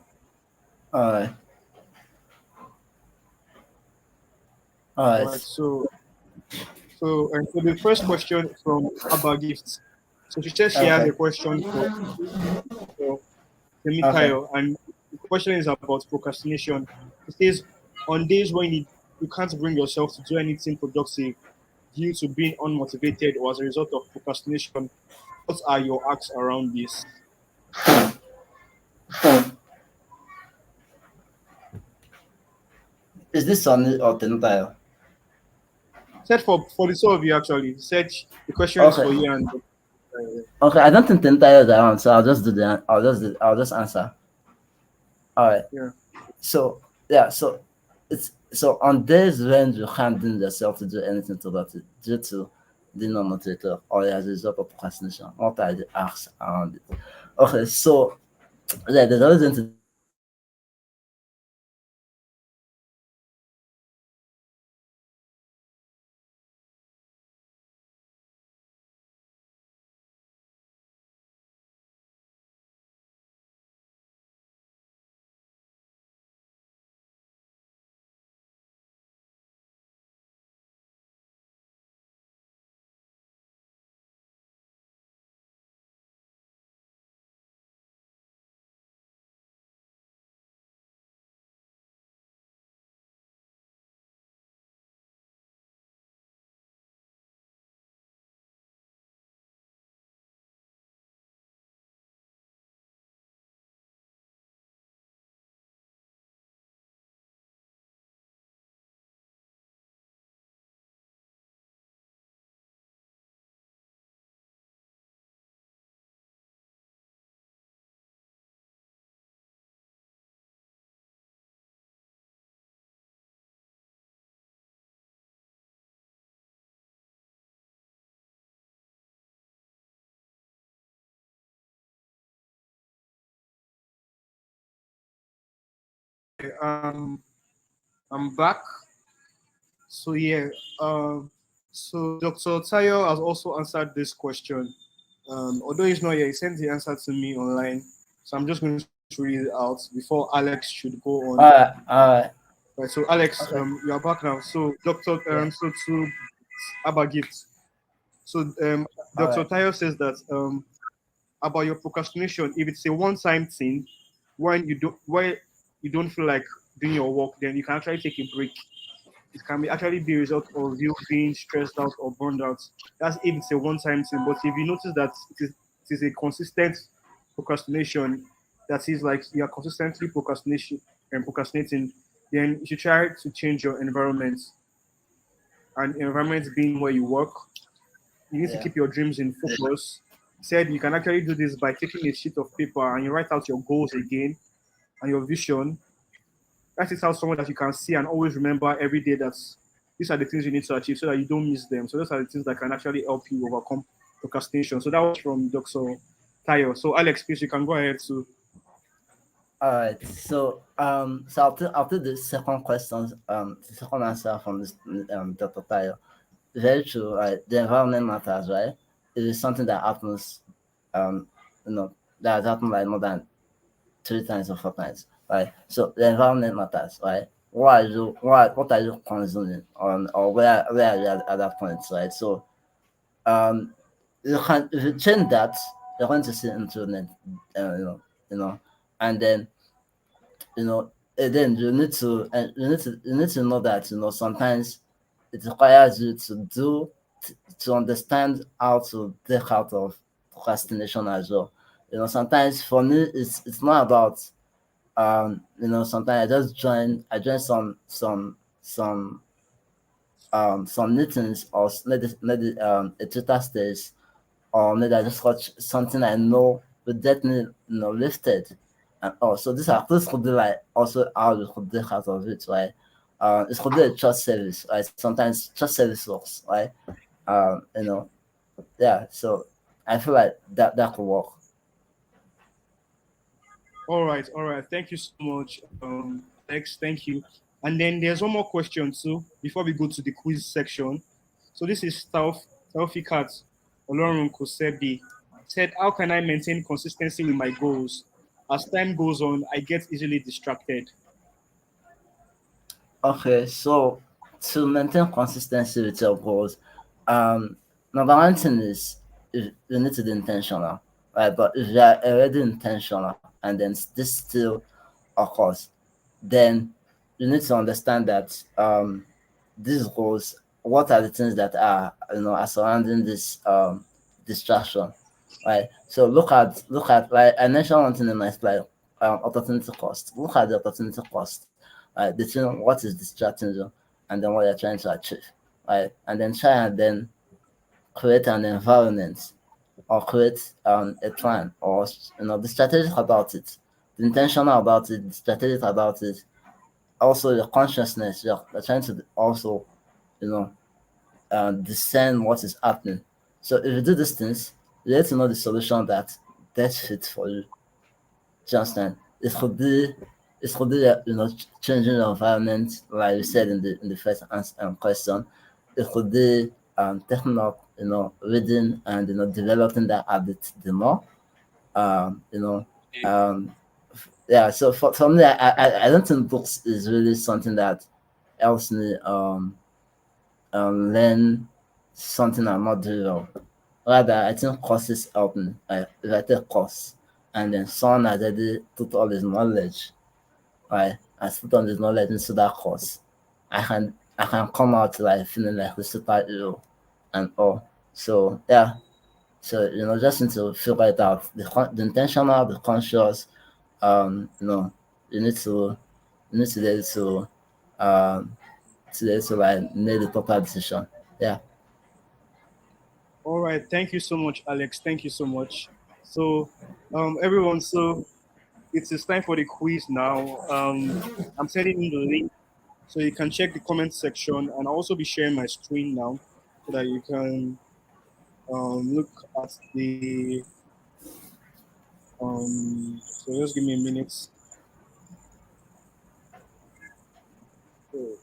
All right. All All right. right. So the first question from Abba Gifts. So she says she has Okay. a question for Okay. Temitayo, and the question is about procrastination. It says, on days when you can't bring yourself to do anything productive due to being unmotivated or as a result of procrastination, what are your acts around this? Is this Sunny or Tenutayo? Said for the two of you actually. Said the question is Okay. for you and Okay. I don't think Tenutayo is around, so I'll just do the. I'll just answer. All right. yeah. So yeah. So on days when you can't bring yourself to do anything about it due to the non-motivator or as a result of procrastination, what are the acts around it? Okay. So yeah, there's always going to Um, I'm back. So yeah. So Dr. Tayo has also answered this question. Although he's not here, he sent the answer to me online. So I'm just going to read it out before Alex should go on. all right. All right. Right, so Alex, Okay. you are back now. So Dr. Yeah. So to Abba Gift. So All Dr. right. Tayo says that about your procrastination, if it's a one-time thing, where you don't feel like doing your work, then you can actually take a break. It can be actually be a result of you being stressed out or burned out. That's if it's a one-time thing. But if you notice that it is a consistent procrastination, that is like you are consistently procrastinating, then you should try to change your environment. And environment being where you work, you need to Yeah. keep your dreams in focus. Said you can actually do this by taking a sheet of paper and you write out your goals again and your vision. Write it out somewhere that you can see and always remember every day that these are the things you need to achieve so that you don't miss them. So those are the things that can actually help you overcome procrastination. So that was from Dr. Tayo. So Alex, please, you can go ahead to. All right. So I'll take the second question, the second answer from this Dr. Tayo. Very true, right? The environment matters, right? It is something that happens, um, you know, that has happened like more than 3 times or 4 times, right? So the environment matters, right? What are you consuming on, or where are you at that point, right? So um, you can, if you change that, you're going to see improvement, you know, and then then you need to know that sometimes it requires you to understand how to take out of procrastination as well. Sometimes for me it's not about sometimes I join some meetings, or maybe a Twitter stage, or maybe I just watch something I know would get me, lifted. And so this could be like also how you could get out of it, right? It could be a trust service, right? Sometimes trust service works, right? Um, you know, yeah. So I feel like that could work. All right, all right. Thank you so much, Alex. Thank you. And then there's one more question too before we go to the quiz section. So this is Taufikat Olorun Kosebi said, "How can I maintain consistency with my goals? As time goes on, I get easily distracted." Okay, so to maintain consistency with your goals, um, number one thing is you need to be intentional, right? But if you are already intentional and then this still occurs, then you need to understand that these goals, what are the things that are surrounding this distraction, right? So look at like I mentioned one thing in my slide, opportunity cost. Look at the opportunity cost, right? Between what is distracting you and then what you're trying to achieve, right? And then try and then create an environment, or create a plan, or be strategic about it, be intentional about it, be strategic about it. Also, your consciousness, you're trying to also, you know, discern what is happening. So if you do these things, you get to know the solution that best fits for you. Do you understand? It could be changing the environment, like you said in the first question. It could be taking up, reading, and developing that habit the more. You know, um, yeah. So for me, I don't think books is really something that helps me learn something I'm not doing well. Rather, I think courses help me. If I take course, and then someone has already put all his knowledge, right, has put all his knowledge into that course, I can come out like feeling like a superhero and all. So yeah, so just need to figure it out. The intentional, the conscious, you know, you need to be able um like make the proper decision. Yeah. All right, thank you so much, Alex. Thank you so much. So, everyone, so it is time for the quiz now. I'm sending in the link so you can check the comment section, and I'll also be sharing my screen now so that you can look at the. So just give me a minute. So,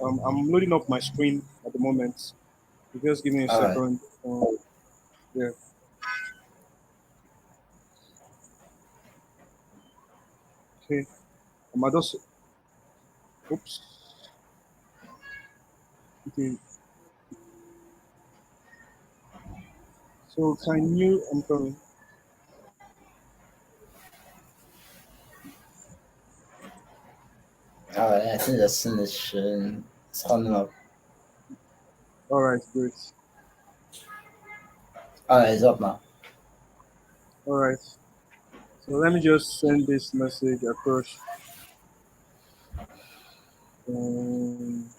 um, I'm loading up my screen at the moment. You just give me a All right. second. Yeah. Okay. I just. Oops. Okay. So can you? I'm coming. All right. I think that's finished. It's coming up. All right. Great. All right. It's up now. All right. So let me just send this message across. Um,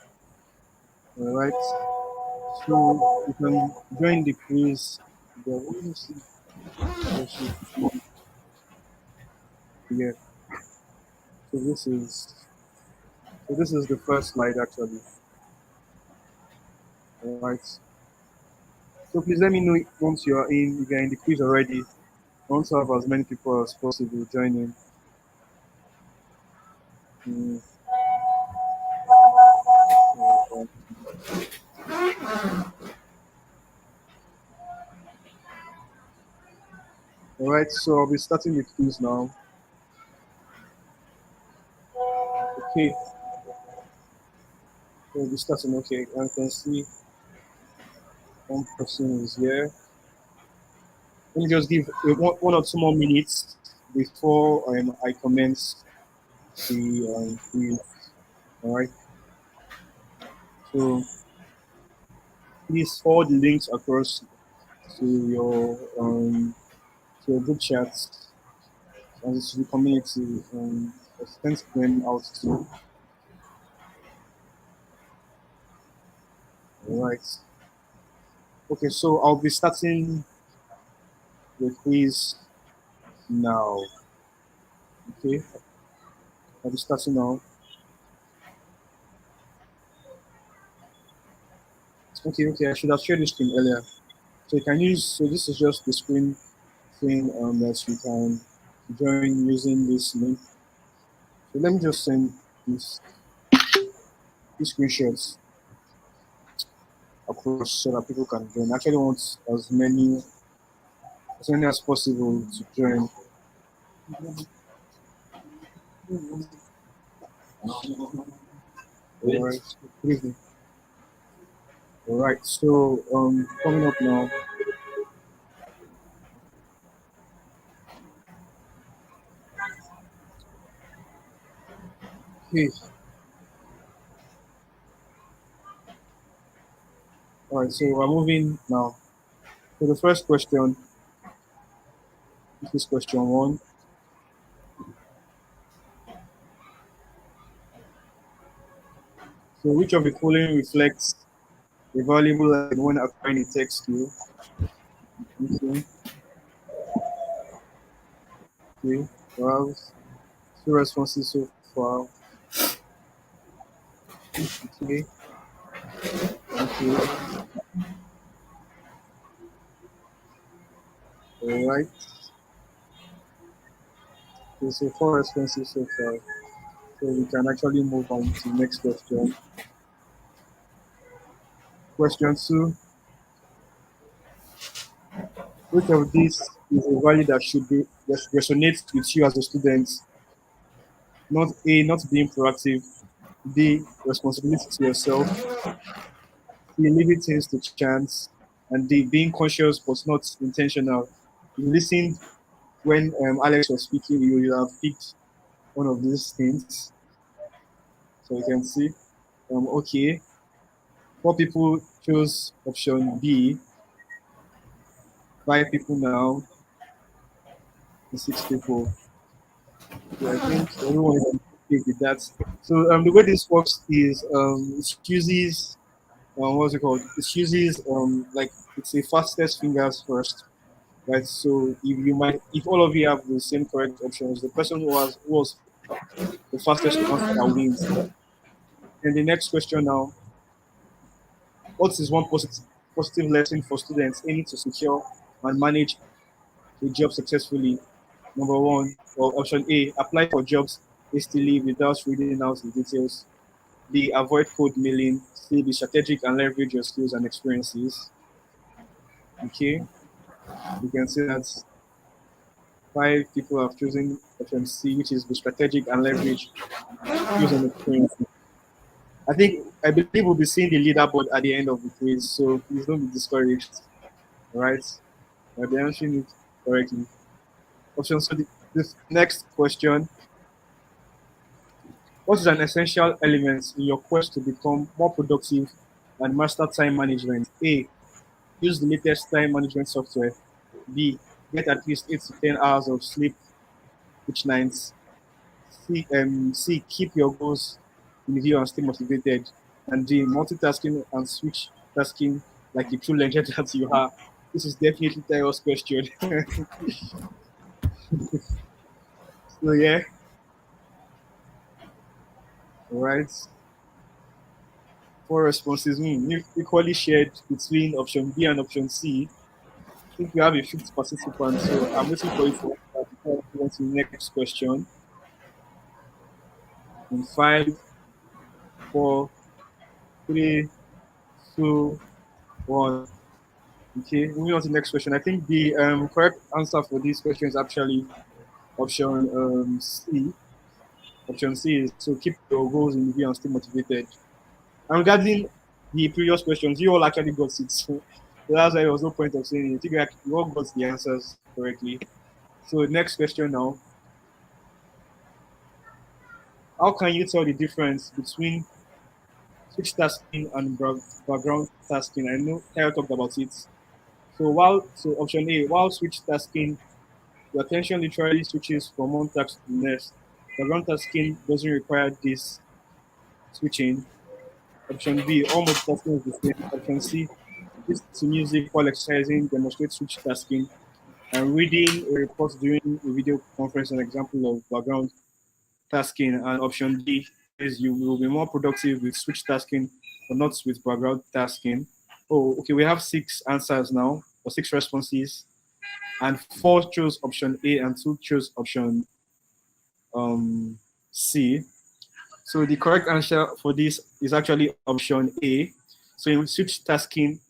all right. So you can join the quiz. Let me see. There should be- Yeah. So this is the first slide actually. All right. So please let me know once you are in. If you are in the quiz already, I want to have as many people as possible joining. Mm, so, all right. So I'll be starting the quiz now. Okay. We'll be starting. Okay. I can see one person is here. Let me just give one or two more minutes before I commence the quiz. All right. So please forward the links across to your group chats and to the community and send them out to. All right. Okay. So I'll be starting the quiz now. Okay. I'll be starting now. Okay. Okay. I should have shared this screen earlier. So you can use. So this is just the screen thing that you can join using this link. So let me just send this these screenshots across so that people can join. I actually want as many as possible to join. All right. Good evening. All right. So coming up now. Hey. All right. So we're moving now. So the first question. This is question one. So which of the following reflects a valuable lesson when acquiring a tech skill? Okay. Okay. Well, two responses so far. Okay. Okay. All right. Okay, so four responses so far. So we can actually move on to the next question. Question two. Which of these is a value that should be that resonates with you as a student? Not A, not being proactive. B, responsibility to yourself. C, leaving things to chance. And D, being conscious but not intentional. You listened when Alex was speaking, you have picked one of these things. So you can see. Okay. Four people chose option B. Five people now. And six people. Yeah, I think everyone is okay with that. So the way this works is it uses what's it called? It uses like it's a fastest fingers first, right? So if all of you have the same correct options, the person who was the fastest to answer that wins. And the next question now: what is one positive lesson for students aiming to secure and manage a job successfully? Number one, or option A: apply for jobs hastily without reading out the details. B, avoid code milling. C, be strategic and leverage your skills and experiences. Okay, you can see that five people have chosen option C, which is be strategic and leverage skills and experiences. I believe we'll be seeing the leaderboard at the end of the quiz, so please don't be discouraged. All right, I'll be answering it correctly. Option so the next question: what is an essential element in your quest to become more productive and master time management? A, use the latest time management software. B, get at least 8 to 10 hours of sleep each night. C, keep your goals in view and stay motivated. And D, multitasking and switch multitasking like a true legend that you are? This is definitely Tyro's question. So yeah, all right. Four responses equally shared between option B and option C. I think we have a fifth participant, so I'm waiting for you to answer before I move on to the next question. In five, four, three, two, one. Okay, moving on to the next question. I think the correct answer for this question is actually option C. Option C is to keep your goals in view and stay motivated. And regarding the previous questions, you all actually got it. So that's why there was no point of saying it. You all got the answers correctly. So next question now. How can you tell the difference between switch tasking and background tasking? I know Kyle talked about it. So option A, while switch tasking, your attention literally switches from one task to the next. Background tasking doesn't require this switching. Option B, all multitasking is the same. Option C, listen to music while exercising demonstrates switch tasking. And reading a report during a video conference, an example of background tasking. And option D is you will be more productive with switch tasking, but not with background tasking. Oh, okay, we have 6 answers now, or 6 responses, and 4 chose option A and 2 chose option C. So the correct answer for this is actually option A. So in switch tasking,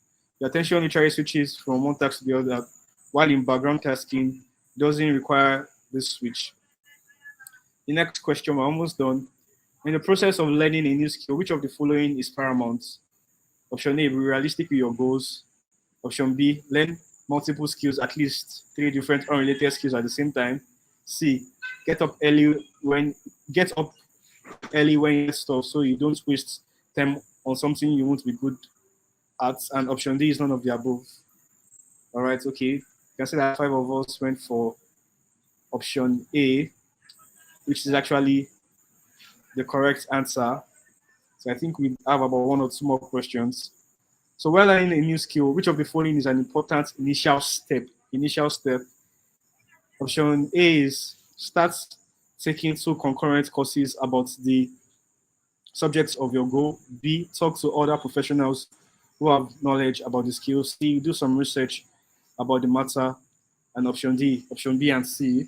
the attention literally switches from one task to the other, while in background tasking, doesn't require this switch. The next question, we're almost done. In the process of learning a new skill, which of the following is paramount? Option A, be realistic with your goals. Option B, learn multiple skills, at least 3 different unrelated skills at the same time. C, get up early when you get stuff so you don't waste time on something you won't be good at. And option D is none of the above. All right, okay. You can see that 5 of us went for option A, which is actually the correct answer. So I think we have about 1 or 2 more questions. So while learning a new skill, which of the following is an important initial step? Option A is start taking 2 concurrent courses about the subjects of your goal. B, talk to other professionals who have knowledge about the skill. C, do some research about the matter. And option B and C.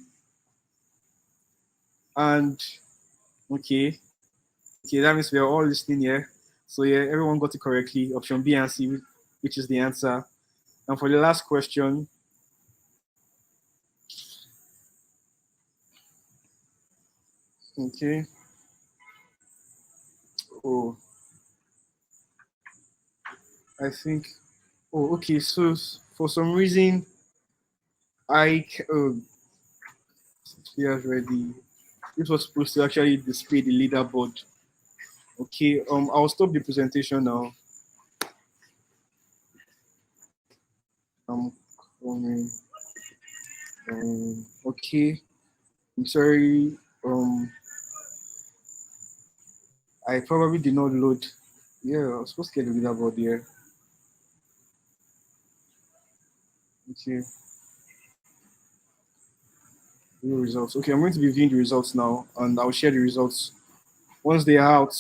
And okay, that means we are all listening here. So yeah, everyone got it correctly. Option B and C, which is the answer. And for the last question, okay. Oh, I think. Oh, okay. So for some reason, players ready. This was supposed to actually display the leaderboard. Okay. I'll stop the presentation now. I'm coming. Okay. I'm sorry. I probably did not load. Yeah, I was supposed to get the leaderboard here. Okay. View results. Okay, I'm going to be viewing the results now, and I'll share the results once they are out.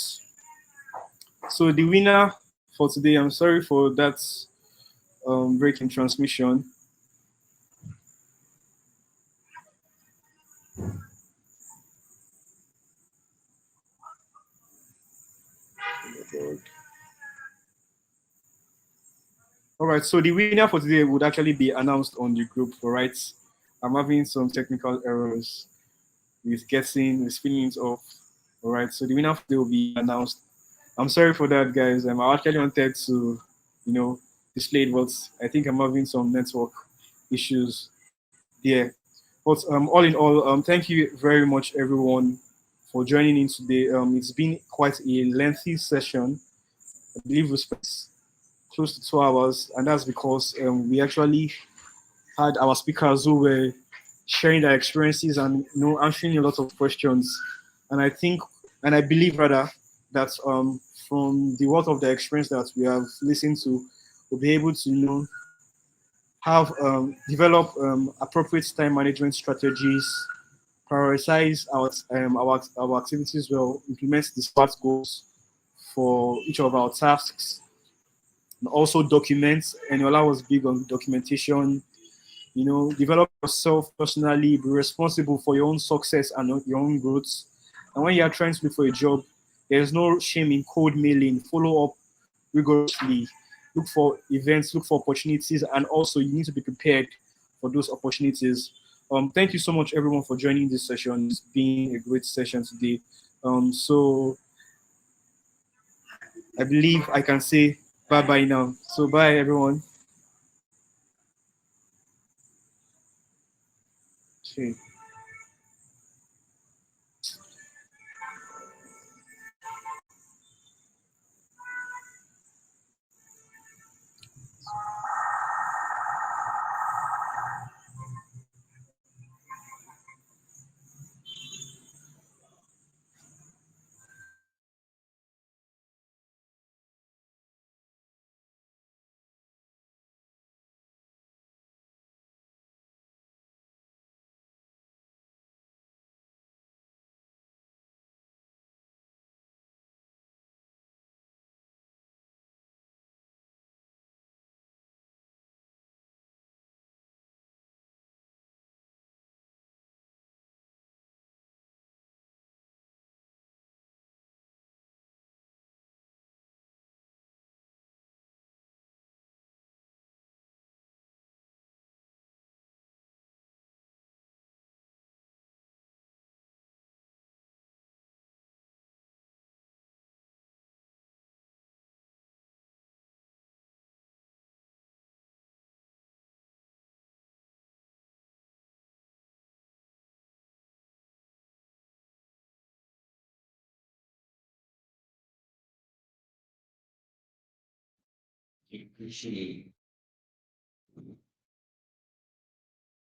So the winner for today, I'm sorry for that break in transmission. All right, so the winner for today would actually be announced on the group. All right, I'm having some technical errors with filling it off. All right, so the winner for today will be announced. I'm sorry for that, guys. I actually wanted to, display it, but I think I'm having some network issues there. But all in all, thank you very much, everyone, for joining in today. It's been quite a lengthy session. I believe we spent close to 2 hours, and that's because we actually had our speakers who were sharing their experiences and answering a lot of questions. And I believe rather that from the wealth of the experience that we have listened to, we'll be able to have develop appropriate time management strategies, prioritize our activities well, implement the SMART goals for each of our tasks, and also document. And Yola was big on documentation. Develop yourself personally, be responsible for your own success and your own growth. And when you are trying to look for a job, there's no shame in cold mailing. Follow up rigorously, look for events, look for opportunities, and also you need to be prepared for those opportunities. Thank you so much, everyone, for joining this session. It's been a great session today. So I believe I can say bye bye now. So bye, everyone. Okay. Appreciate